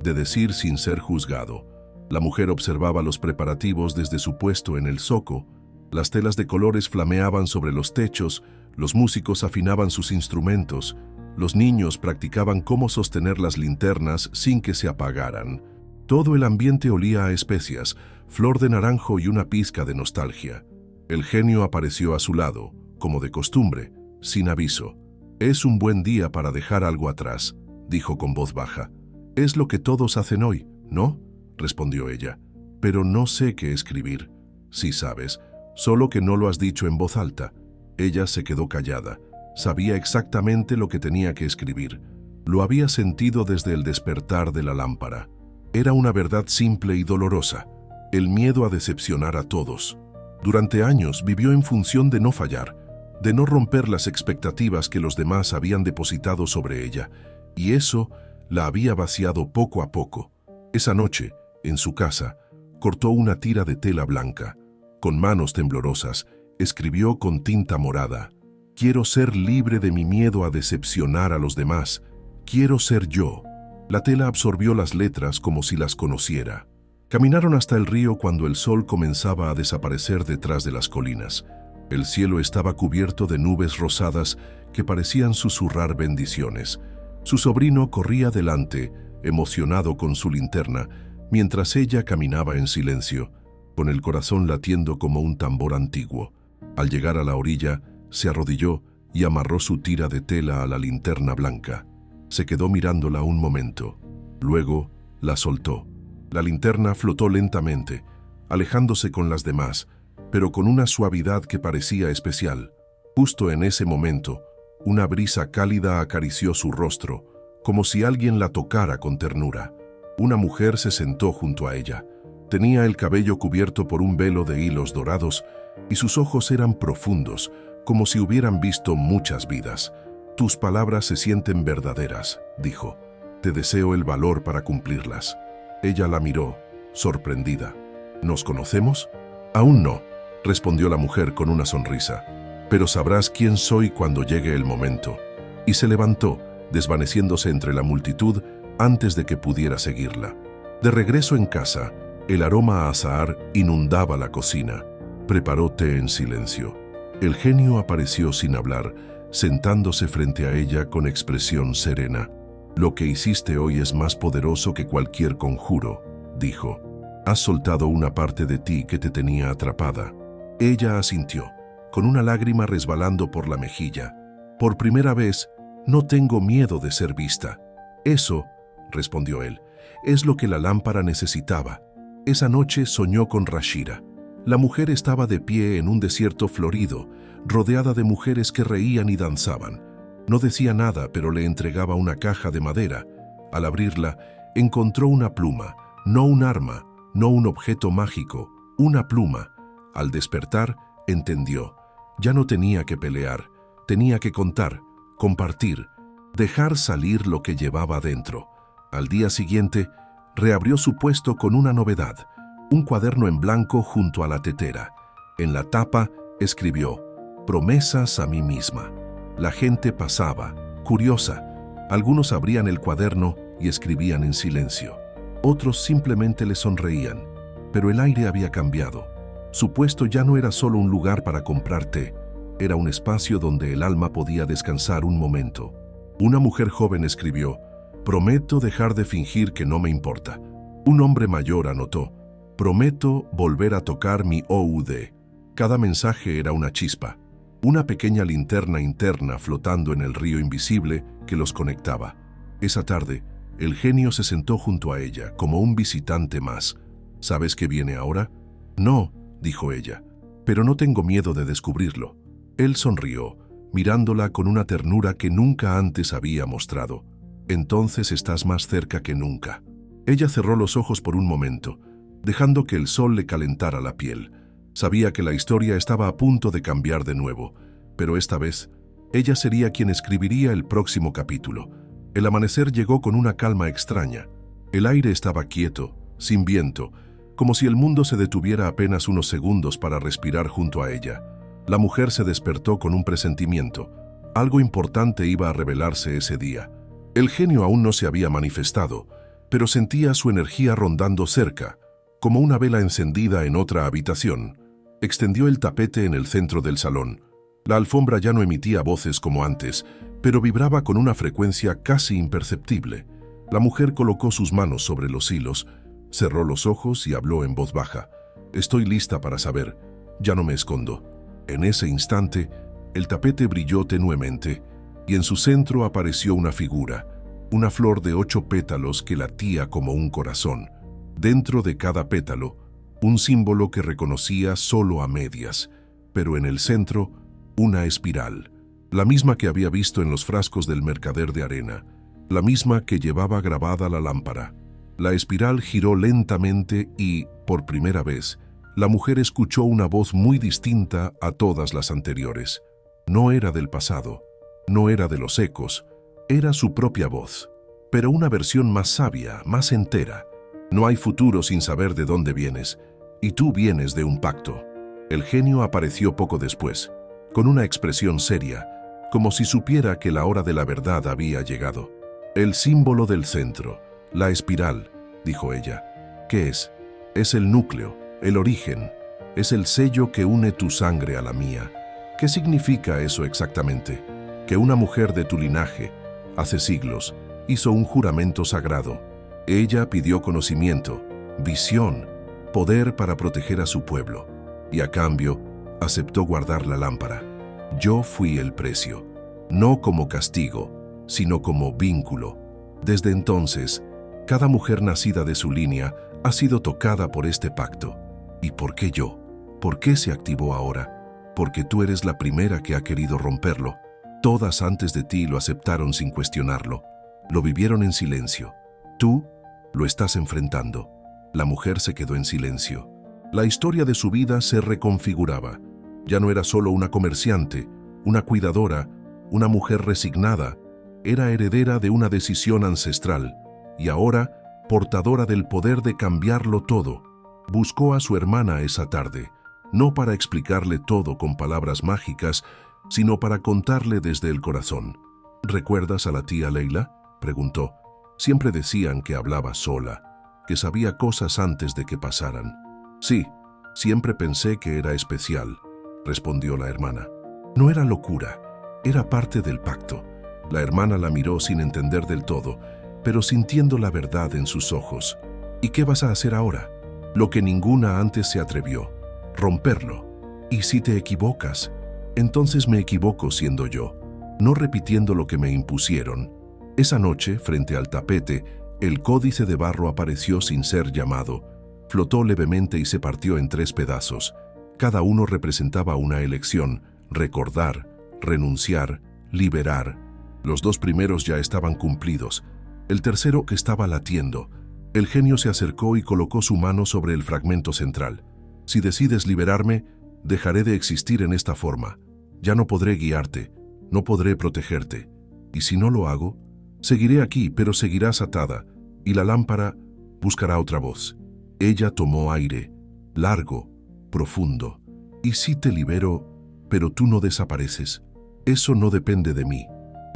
de decir sin ser juzgado. La mujer observaba los preparativos desde su puesto en el zoco. Las telas de colores flameaban sobre los techos, los músicos afinaban sus instrumentos, los niños practicaban cómo sostener las linternas sin que se apagaran. Todo el ambiente olía a especias, flor de naranjo y una pizca de nostalgia. El genio apareció a su lado, como de costumbre, sin aviso. «Es un buen día para dejar algo atrás», dijo con voz baja. «Es lo que todos hacen hoy, ¿no?», respondió ella. «Pero no sé qué escribir». «Sí sabes, solo que no lo has dicho en voz alta». Ella se quedó callada. Sabía exactamente lo que tenía que escribir. Lo había sentido desde el despertar de la lámpara. Era una verdad simple y dolorosa: el miedo a decepcionar a todos. Durante años vivió en función de no fallar, de no romper las expectativas que los demás habían depositado sobre ella, y eso la había vaciado poco a poco. Esa noche, en su casa, cortó una tira de tela blanca. Con manos temblorosas, escribió con tinta morada: «Quiero ser libre de mi miedo a decepcionar a los demás. Quiero ser yo». La tela absorbió las letras como si las conociera. Caminaron hasta el río cuando el sol comenzaba a desaparecer detrás de las colinas. El cielo estaba cubierto de nubes rosadas que parecían susurrar bendiciones. Su sobrino corría delante, emocionado con su linterna, mientras ella caminaba en silencio, con el corazón latiendo como un tambor antiguo. Al llegar a la orilla, se arrodilló y amarró su tira de tela a la linterna blanca. Se quedó mirándola un momento. Luego la soltó. La linterna flotó lentamente, alejándose con las demás, pero con una suavidad que parecía especial. Justo en ese momento, una brisa cálida acarició su rostro, como si alguien la tocara con ternura. Una mujer se sentó junto a ella. Tenía el cabello cubierto por un velo de hilos dorados y sus ojos eran profundos, como si hubieran visto muchas vidas. «Tus palabras se sienten verdaderas», dijo. «Te deseo el valor para cumplirlas». Ella la miró, sorprendida. «¿Nos conocemos?» «Aún no», respondió la mujer con una sonrisa. «Pero sabrás quién soy cuando llegue el momento». Y se levantó, desvaneciéndose entre la multitud antes de que pudiera seguirla. De regreso en casa, el aroma a azahar inundaba la cocina. Preparó té en silencio. El genio apareció sin hablar, sentándose frente a ella con expresión serena. «Lo que hiciste hoy es más poderoso que cualquier conjuro», dijo. «Has soltado una parte de ti que te tenía atrapada». Ella asintió, con una lágrima resbalando por la mejilla. «Por primera vez, no tengo miedo de ser vista». «Eso», respondió él, «es lo que la lámpara necesitaba». Esa noche soñó con Rashira. La mujer estaba de pie en un desierto florido, rodeada de mujeres que reían y danzaban. No decía nada, pero le entregaba una caja de madera. Al abrirla, encontró una pluma, no un arma, no un objeto mágico, una pluma. Al despertar, entendió. Ya no tenía que pelear, tenía que contar, compartir, dejar salir lo que llevaba dentro. Al día siguiente, reabrió su puesto con una novedad: un cuaderno en blanco junto a la tetera. En la tapa escribió: «Promesas a mí misma». La gente pasaba, curiosa. Algunos abrían el cuaderno y escribían en silencio. Otros simplemente le sonreían. Pero el aire había cambiado. Su puesto ya no era solo un lugar para comprar té. Era un espacio donde el alma podía descansar un momento. Una mujer joven escribió: «Prometo dejar de fingir que no me importa». Un hombre mayor anotó: «Prometo volver a tocar mi oud». Cada mensaje era una chispa. una pequeña linterna interna flotando en el río invisible que los conectaba. Esa tarde, el genio se sentó junto a ella, como un visitante más. ¿Sabes qué viene ahora? No, dijo ella, pero no tengo miedo de descubrirlo. Él sonrió, mirándola con una ternura que nunca antes había mostrado. Entonces estás más cerca que nunca. Ella cerró los ojos por un momento, dejando que el sol le calentara la piel. Sabía que la historia estaba a punto de cambiar de nuevo, pero esta vez, ella sería quien escribiría el próximo capítulo. El amanecer llegó con una calma extraña. El aire estaba quieto, sin viento, como si el mundo se detuviera apenas unos segundos para respirar junto a ella. La mujer se despertó con un presentimiento. Algo importante iba a revelarse ese día. El genio aún no se había manifestado, pero sentía su energía rondando cerca, como una vela encendida en otra habitación. Extendió el tapete en el centro del salón. La alfombra ya no emitía voces como antes, pero vibraba con una frecuencia casi imperceptible. La mujer colocó sus manos sobre los hilos, cerró los ojos y habló en voz baja. Estoy lista para saber. Ya no me escondo. En ese instante, el tapete brilló tenuemente y en su centro apareció una figura, una flor de 8 pétalos que latía como un corazón. Dentro de cada pétalo, un símbolo que reconocía solo a medias, pero en el centro, una espiral, la misma que había visto en los frascos del mercader de arena, la misma que llevaba grabada la lámpara. La espiral giró lentamente y, por primera vez, la mujer escuchó una voz muy distinta a todas las anteriores. No era del pasado, no era de los ecos, era su propia voz, pero una versión más sabia, más entera. No hay futuro sin saber de dónde vienes, y tú vienes de un pacto. El genio apareció poco después, con una expresión seria, como si supiera que la hora de la verdad había llegado. El símbolo del centro, la espiral, dijo ella. ¿Qué es? Es el núcleo, el origen, es el sello que une tu sangre a la mía. ¿Qué significa eso exactamente? Que una mujer de tu linaje, hace siglos, hizo un juramento sagrado. Ella pidió conocimiento, visión, poder para proteger a su pueblo, y a cambio, aceptó guardar la lámpara. Yo fui el precio, no como castigo, sino como vínculo. Desde entonces, cada mujer nacida de su línea ha sido tocada por este pacto. ¿Y por qué yo? ¿Por qué se activó ahora? Porque tú eres la primera que ha querido romperlo. Todas antes de ti lo aceptaron sin cuestionarlo. Lo vivieron en silencio. Tú lo estás enfrentando. La mujer se quedó en silencio. La historia de su vida se reconfiguraba. Ya no era solo una comerciante, una cuidadora, una mujer resignada. Era heredera de una decisión ancestral y ahora portadora del poder de cambiarlo todo. Buscó a su hermana esa tarde, no para explicarle todo con palabras mágicas, sino para contarle desde el corazón. ¿Recuerdas a la tía Leila?, preguntó. Siempre decían que hablaba sola, que sabía cosas antes de que pasaran. Sí, siempre pensé que era especial, respondió la hermana. No era locura, era parte del pacto. La hermana la miró sin entender del todo, pero sintiendo la verdad en sus ojos. ¿Y qué vas a hacer ahora? Lo que ninguna antes se atrevió, romperlo. ¿Y si te equivocas? Entonces me equivoco siendo yo, no repitiendo lo que me impusieron. Esa noche, frente al tapete, el códice de barro apareció sin ser llamado. Flotó levemente y se partió en 3 pedazos. Cada uno representaba una elección: recordar, renunciar, liberar. Los 2 primeros ya estaban cumplidos. El tercero que estaba latiendo. El genio se acercó y colocó su mano sobre el fragmento central. Si decides liberarme, dejaré de existir en esta forma. Ya no podré guiarte, no podré protegerte. Y si no lo hago, seguiré aquí, pero seguirás atada, y la lámpara buscará otra voz. Ella tomó aire, largo, profundo. ¿Y si te libero, pero tú no desapareces? Eso no depende de mí,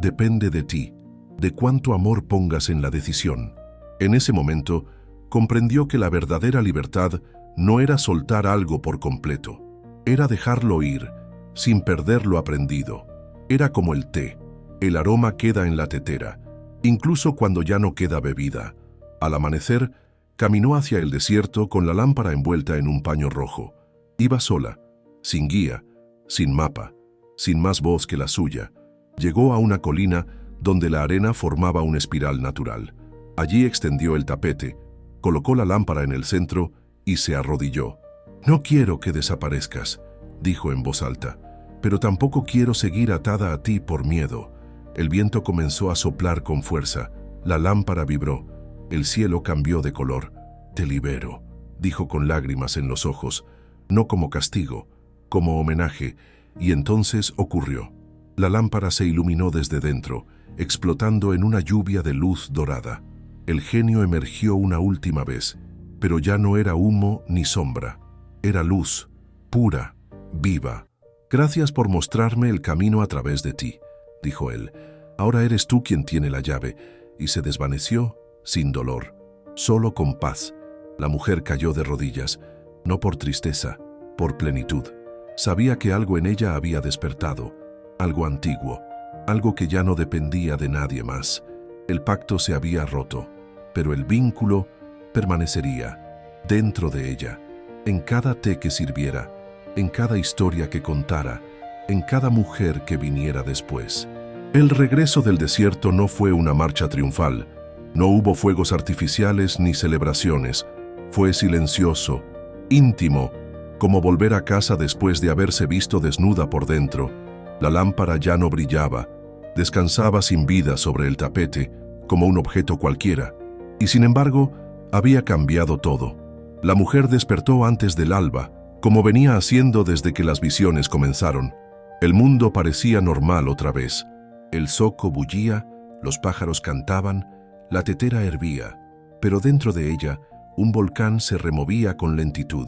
depende de ti, de cuánto amor pongas en la decisión. En ese momento, comprendió que la verdadera libertad no era soltar algo por completo, era dejarlo ir, sin perder lo aprendido. Era como el té, el aroma queda en la tetera, incluso cuando ya no queda bebida. Al amanecer, caminó hacia el desierto con la lámpara envuelta en un paño rojo. Iba sola, sin guía, sin mapa. sin más voz que la suya. Llegó a una colina donde la arena formaba una espiral natural. Allí extendió el tapete, colocó la lámpara en el centro y se arrodilló. «No quiero que desaparezcas», dijo en voz alta, «pero tampoco quiero seguir atada a ti por miedo». El viento comenzó a soplar con fuerza. La lámpara vibró. El cielo cambió de color. «Te libero», dijo con lágrimas en los ojos, no como castigo, como homenaje, y entonces ocurrió. La lámpara se iluminó desde dentro, explotando en una lluvia de luz dorada. El genio emergió una última vez, pero ya no era humo ni sombra. Era luz, pura, viva. «Gracias por mostrarme el camino a través de ti», dijo él. «Ahora eres tú quien tiene la llave», y se desvaneció sin dolor, solo con paz. La mujer cayó de rodillas, no por tristeza, por plenitud. Sabía que algo en ella había despertado, algo antiguo, algo que ya no dependía de nadie más. El pacto se había roto, pero el vínculo permanecería dentro de ella, en cada té que sirviera, en cada historia que contara, en cada mujer que viniera después. El regreso del desierto no fue una marcha triunfal. No hubo fuegos artificiales ni celebraciones. Fue silencioso, íntimo, como volver a casa después de haberse visto desnuda por dentro. La lámpara ya no brillaba, descansaba sin vida sobre el tapete, como un objeto cualquiera. Y sin embargo, había cambiado todo. La mujer despertó antes del alba, como venía haciendo desde que las visiones comenzaron. El mundo parecía normal otra vez. El zoco bullía, los pájaros cantaban, la tetera hervía, pero dentro de ella un volcán se removía con lentitud,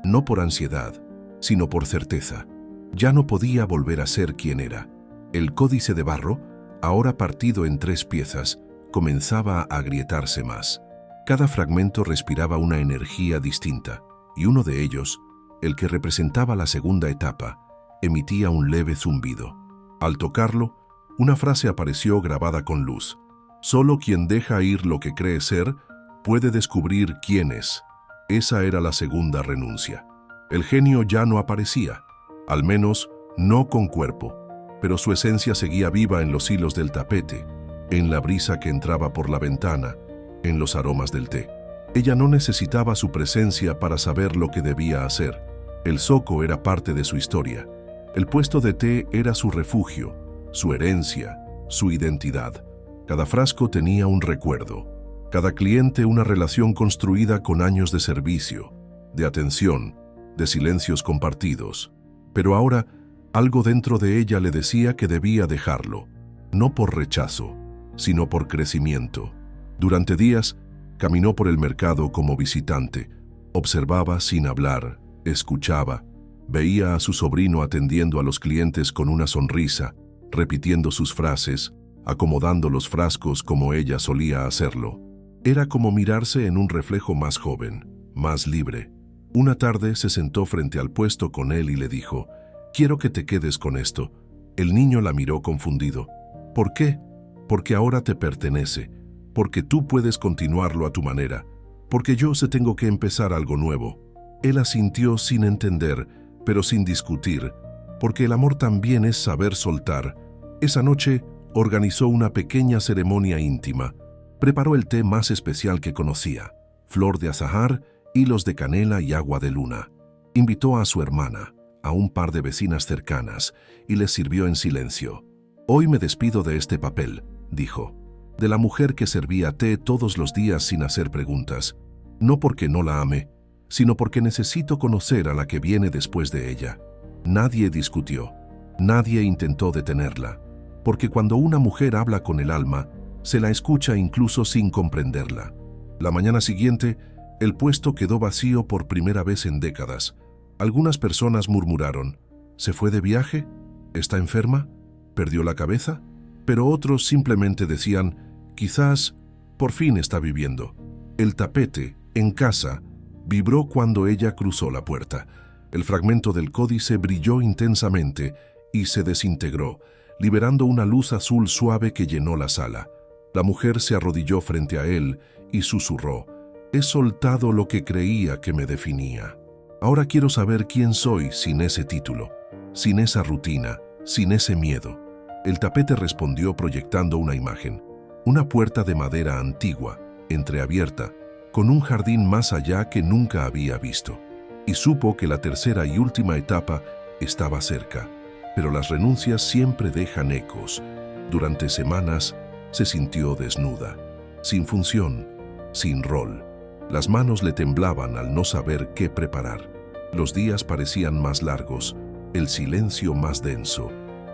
no por ansiedad, sino por certeza. Ya no podía volver a ser quien era. El códice de barro, ahora partido en 3 piezas, comenzaba a agrietarse más. Cada fragmento respiraba una energía distinta, y uno de ellos, el que representaba la segunda etapa, emitía un leve zumbido. Al tocarlo, una frase apareció grabada con luz. «Solo quien deja ir lo que cree ser puede descubrir quién es». Esa era la segunda renuncia. El genio ya no aparecía, al menos no con cuerpo, pero su esencia seguía viva en los hilos del tapete, en la brisa que entraba por la ventana, en los aromas del té. Ella no necesitaba su presencia para saber lo que debía hacer. El zoco era parte de su historia. El puesto de té era su refugio, su herencia, su identidad. Cada frasco tenía un recuerdo, cada cliente una relación construida con años de servicio, de atención, de silencios compartidos. Pero ahora, algo dentro de ella le decía que debía dejarlo, no por rechazo, sino por crecimiento. Durante días, caminó por el mercado como visitante, observaba sin hablar, escuchaba, veía a su sobrino atendiendo a los clientes con una sonrisa, repitiendo sus frases, acomodando los frascos como ella solía hacerlo. Era como mirarse en un reflejo más joven, más libre. Una tarde se sentó frente al puesto con él y le dijo: «Quiero que te quedes con esto». El niño la miró confundido. «¿Por qué?». «Porque ahora te pertenece, porque tú puedes continuarlo a tu manera, porque yo sé tengo que empezar algo nuevo». Él asintió sin entender, pero sin discutir, porque el amor también es saber soltar. Esa noche organizó una pequeña ceremonia íntima. Preparó el té más especial que conocía, flor de azahar, hilos de canela y agua de luna. Invitó a su hermana, a un par de vecinas cercanas, y les sirvió en silencio. «Hoy me despido de este papel», dijo, «de la mujer que servía té todos los días sin hacer preguntas, no porque no la ame, sino porque necesito conocer a la que viene después de ella». Nadie discutió, nadie intentó detenerla, porque cuando una mujer habla con el alma, se la escucha incluso sin comprenderla. La mañana siguiente, el puesto quedó vacío por primera vez en décadas. Algunas personas murmuraron: «¿Se fue de viaje? ¿Está enferma? ¿Perdió la cabeza?». Pero otros simplemente decían: «Quizás por fin está viviendo». El tapete, en casa, vibró cuando ella cruzó la puerta. El fragmento del códice brilló intensamente y se desintegró, liberando una luz azul suave que llenó la sala. La mujer se arrodilló frente a él y susurró: «He soltado lo que creía que me definía. Ahora quiero saber quién soy sin ese título, sin esa rutina, sin ese miedo. El tapete respondió proyectando una imagen, una puerta de madera antigua, entreabierta, con un jardín más allá que nunca había visto. Y supo que la tercera y última etapa estaba cerca. Pero las renuncias siempre dejan ecos. Durante semanas se sintió desnuda, sin función, sin rol. Las manos le temblaban al no saber qué preparar. Los días parecían más largos, el silencio más denso,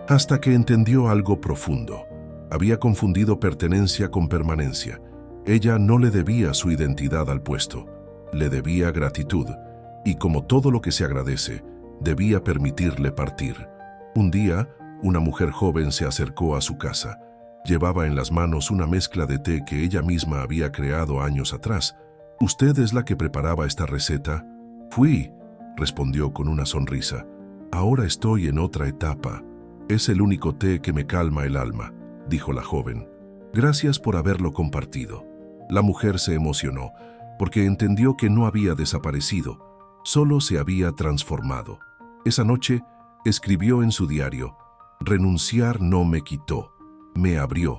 hasta que entendió algo profundo. Había confundido pertenencia con permanencia. Ella no le debía su identidad al puesto, le debía gratitud, y como todo lo que se agradece, debía permitirle partir. Un día, una mujer joven se acercó a su casa. Llevaba en las manos una mezcla de té que ella misma había creado años atrás. ¿Usted es la que preparaba esta receta? Fui, respondió con una sonrisa. Ahora estoy en otra etapa. Es el único té que me calma el alma, dijo la joven. Gracias por haberlo compartido. La mujer se emocionó, porque entendió que no había desaparecido, solo se había transformado. Esa noche, escribió en su diario, renunciar no me quitó, me abrió,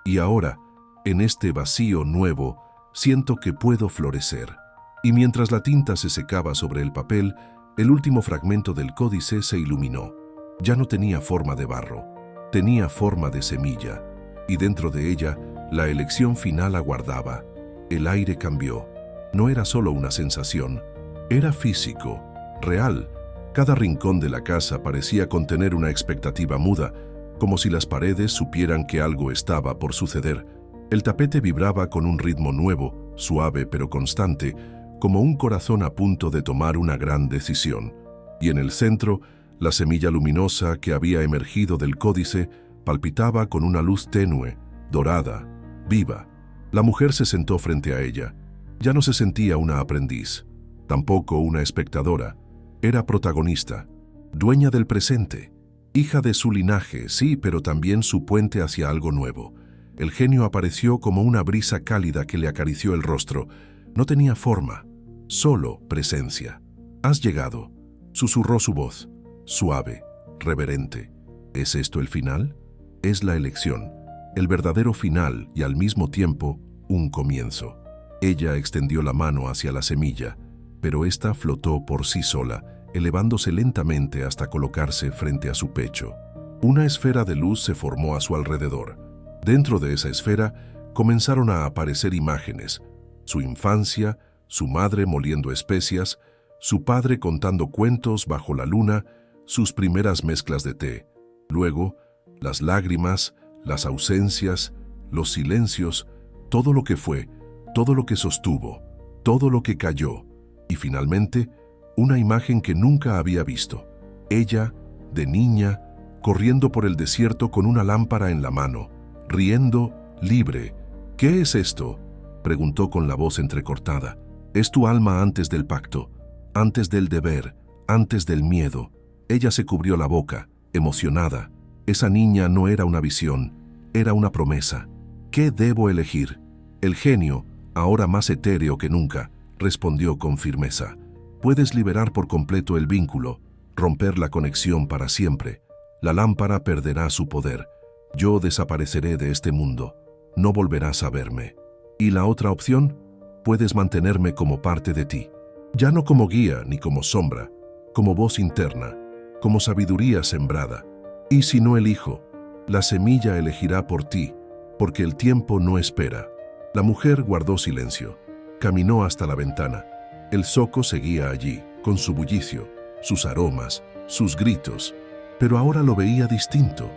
y ahora, en este vacío nuevo, siento que puedo florecer. Y mientras la tinta se secaba sobre el papel, el último fragmento del códice se iluminó. Ya no tenía forma de barro, tenía forma de semilla, y dentro de ella, la elección final aguardaba. El aire cambió. No era solo una sensación, era físico, real. Cada rincón de la casa parecía contener una expectativa muda, como si las paredes supieran que algo estaba por suceder. El tapete vibraba con un ritmo nuevo, suave pero constante, como un corazón a punto de tomar una gran decisión. Y en el centro, la semilla luminosa que había emergido del códice palpitaba con una luz tenue, dorada, viva. La mujer se sentó frente a ella. Ya no se sentía una aprendiz, tampoco una espectadora. Era protagonista, dueña del presente, hija de su linaje, sí, pero también su puente hacia algo nuevo. El genio apareció como una brisa cálida que le acarició el rostro. No tenía forma, solo presencia. «Has llegado», susurró su voz, suave, reverente. ¿Es esto el final? Es la elección, el verdadero final y al mismo tiempo un comienzo. Ella extendió la mano hacia la semilla, pero ésta flotó por sí sola, elevándose lentamente hasta colocarse frente a su pecho. Una esfera de luz se formó a su alrededor. Dentro de esa esfera comenzaron a aparecer imágenes: su infancia, su madre moliendo especias, su padre contando cuentos bajo la luna, sus primeras mezclas de té. Luego, las lágrimas, las ausencias, los silencios, todo lo que fue, todo lo que sostuvo, todo lo que cayó, y finalmente, una imagen que nunca había visto. Ella, de niña, corriendo por el desierto con una lámpara en la mano, riendo, libre. «¿Qué es esto?», preguntó con la voz entrecortada. «Es tu alma antes del pacto, antes del deber, antes del miedo». Ella se cubrió la boca, emocionada. Esa niña no era una visión, era una promesa. «¿Qué debo elegir?». El genio, ahora más etéreo que nunca, respondió con firmeza. «Puedes liberar por completo el vínculo, romper la conexión para siempre. La lámpara perderá su poder. Yo desapareceré de este mundo. No volverás a verme. Y la otra opción, puedes mantenerme como parte de ti. Ya no como guía ni como sombra, como voz interna, como sabiduría sembrada. Y si no elijo, la semilla elegirá por ti, porque el tiempo no espera». La mujer guardó silencio. Caminó hasta la ventana. El zoco seguía allí, con su bullicio, sus aromas, sus gritos. Pero ahora lo veía distinto,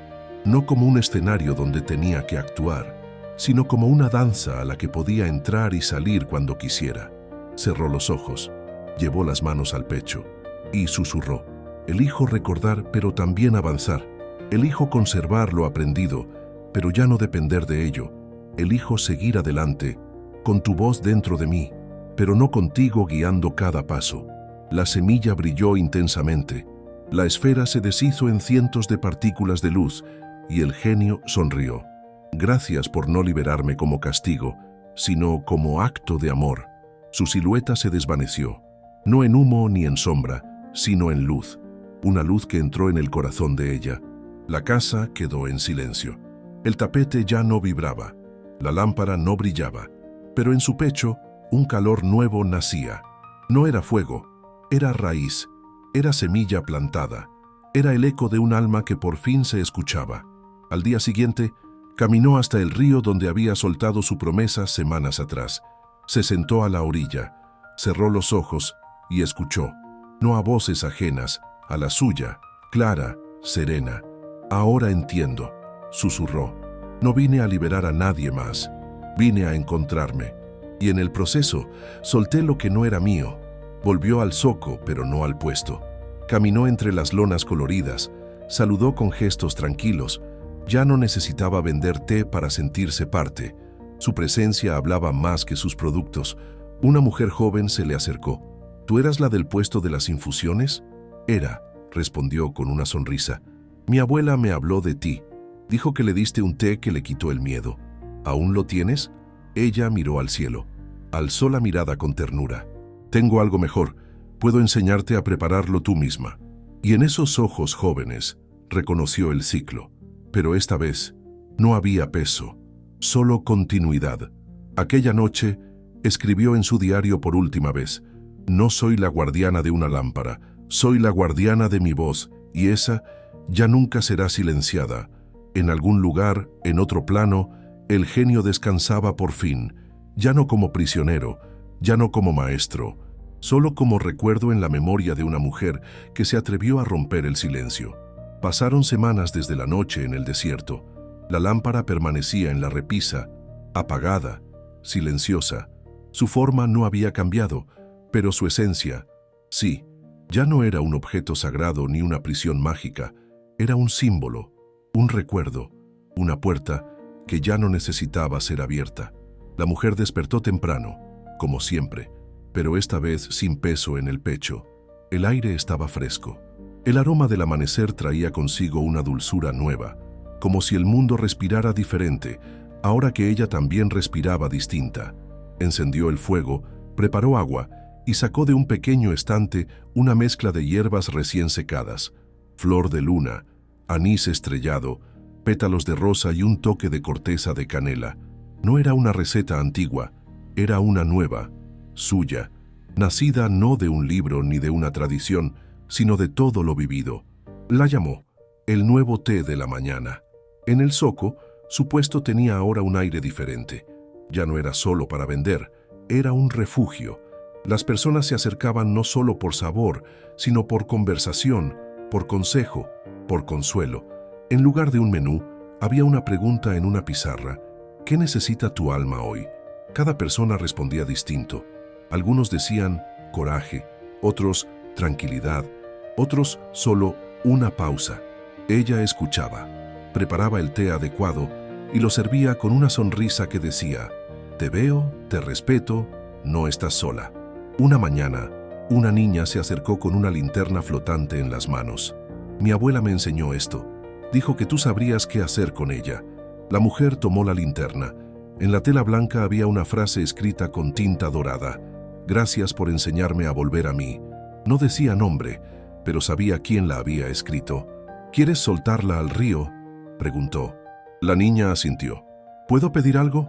no como un escenario donde tenía que actuar, sino como una danza a la que podía entrar y salir cuando quisiera. Cerró los ojos, llevó las manos al pecho y susurró: «Elijo recordar, pero también avanzar. Elijo conservar lo aprendido, pero ya no depender de ello. Elijo seguir adelante, con tu voz dentro de mí, pero no contigo guiando cada paso». La semilla brilló intensamente. La esfera se deshizo en cientos de partículas de luz y el genio sonrió. «Gracias por no liberarme como castigo, sino como acto de amor». Su silueta se desvaneció, no en humo ni en sombra, sino en luz. Una luz que entró en el corazón de ella. La casa quedó en silencio. El tapete ya no vibraba, la lámpara no brillaba, pero en su pecho un calor nuevo nacía. No era fuego, era raíz, era semilla plantada, era el eco de un alma que por fin se escuchaba. Al día siguiente, caminó hasta el río donde había soltado su promesa semanas atrás. Se sentó a la orilla, cerró los ojos y escuchó, no a voces ajenas, a la suya, clara, serena. Ahora entiendo, susurró. No vine a liberar a nadie más, vine a encontrarme. Y en el proceso, solté lo que no era mío. Volvió al zoco, pero no al puesto. Caminó entre las lonas coloridas, saludó con gestos tranquilos. Ya no necesitaba vender té para sentirse parte. Su presencia hablaba más que sus productos. Una mujer joven se le acercó. ¿Tú eras la del puesto de las infusiones? Era, respondió con una sonrisa. Mi abuela me habló de ti. Dijo que le diste un té que le quitó el miedo. ¿Aún lo tienes? Ella miró al cielo. Alzó la mirada con ternura. Tengo algo mejor. Puedo enseñarte a prepararlo tú misma. Y en esos ojos jóvenes reconoció el ciclo. Pero esta vez no había peso, solo continuidad. Aquella noche escribió en su diario por última vez: no soy la guardiana de una lámpara, soy la guardiana de mi voz, y esa ya nunca será silenciada. En algún lugar, en otro plano, el genio descansaba por fin, ya no como prisionero, ya no como maestro, solo como recuerdo en la memoria de una mujer que se atrevió a romper el silencio. Pasaron semanas desde la noche en el desierto. La lámpara permanecía en la repisa, apagada, silenciosa. Su forma no había cambiado, pero su esencia, sí, ya no era un objeto sagrado ni una prisión mágica, era un símbolo, un recuerdo, una puerta que ya no necesitaba ser abierta. La mujer despertó temprano, como siempre, pero esta vez sin peso en el pecho. El aire estaba fresco. El aroma del amanecer traía consigo una dulzura nueva, como si el mundo respirara diferente, ahora que ella también respiraba distinta. Encendió el fuego, preparó agua y sacó de un pequeño estante una mezcla de hierbas recién secadas, flor de luna, anís estrellado, pétalos de rosa y un toque de corteza de canela. No era una receta antigua, era una nueva, suya, nacida no de un libro ni de una tradición, sino de todo lo vivido. La llamó el nuevo té de la mañana. En el zoco, su puesto tenía ahora un aire diferente. Ya no era solo para vender, era un refugio. Las personas se acercaban no solo por sabor, sino por conversación, por consejo, por consuelo. En lugar de un menú, había una pregunta en una pizarra. ¿Qué necesita tu alma hoy? Cada persona respondía distinto. Algunos decían coraje, otros tranquilidad, otros solo una pausa. Ella escuchaba, preparaba el té adecuado y lo servía con una sonrisa que decía: te veo, te respeto, no estás sola. Una mañana, una niña se acercó con una linterna flotante en las manos. Mi abuela me enseñó esto. Dijo que tú sabrías qué hacer con ella. La mujer tomó la linterna. En la tela blanca había una frase escrita con tinta dorada: gracias por enseñarme a volver a mí. No decía nombre, pero sabía quién la había escrito. ¿Quieres soltarla al río?, preguntó. La niña asintió. ¿Puedo pedir algo?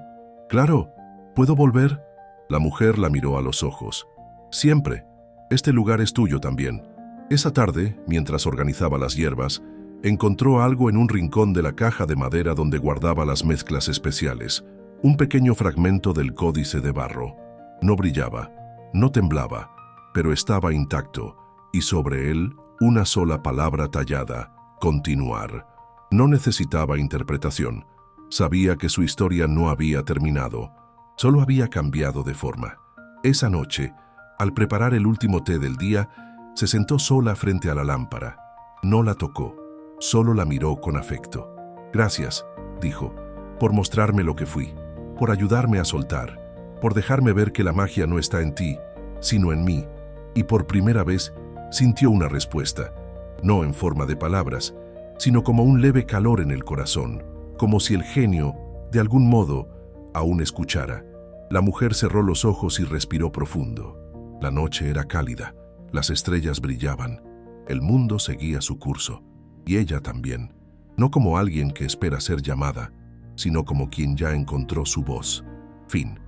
Claro. ¿Puedo volver? La mujer la miró a los ojos. Siempre. Este lugar es tuyo también. Esa tarde, mientras organizaba las hierbas, encontró algo en un rincón de la caja de madera donde guardaba las mezclas especiales. Un pequeño fragmento del códice de barro. No brillaba, no temblaba, pero estaba intacto, y sobre él una sola palabra tallada: continuar. No necesitaba interpretación. Sabía que su historia no había terminado, solo había cambiado de forma. Esa noche, al preparar el último té del día, se sentó sola frente a la lámpara. No la tocó, solo la miró con afecto. Gracias, dijo, por mostrarme lo que fui, por ayudarme a soltar, por dejarme ver que la magia no está en ti, sino en mí. Y por primera vez sintió una respuesta, no en forma de palabras, sino como un leve calor en el corazón, como si el genio, de algún modo, aún escuchara. La mujer cerró los ojos y respiró profundo. La noche era cálida, las estrellas brillaban, el mundo seguía su curso, y ella también. no como alguien que espera ser llamada, sino como quien ya encontró su voz. Fin.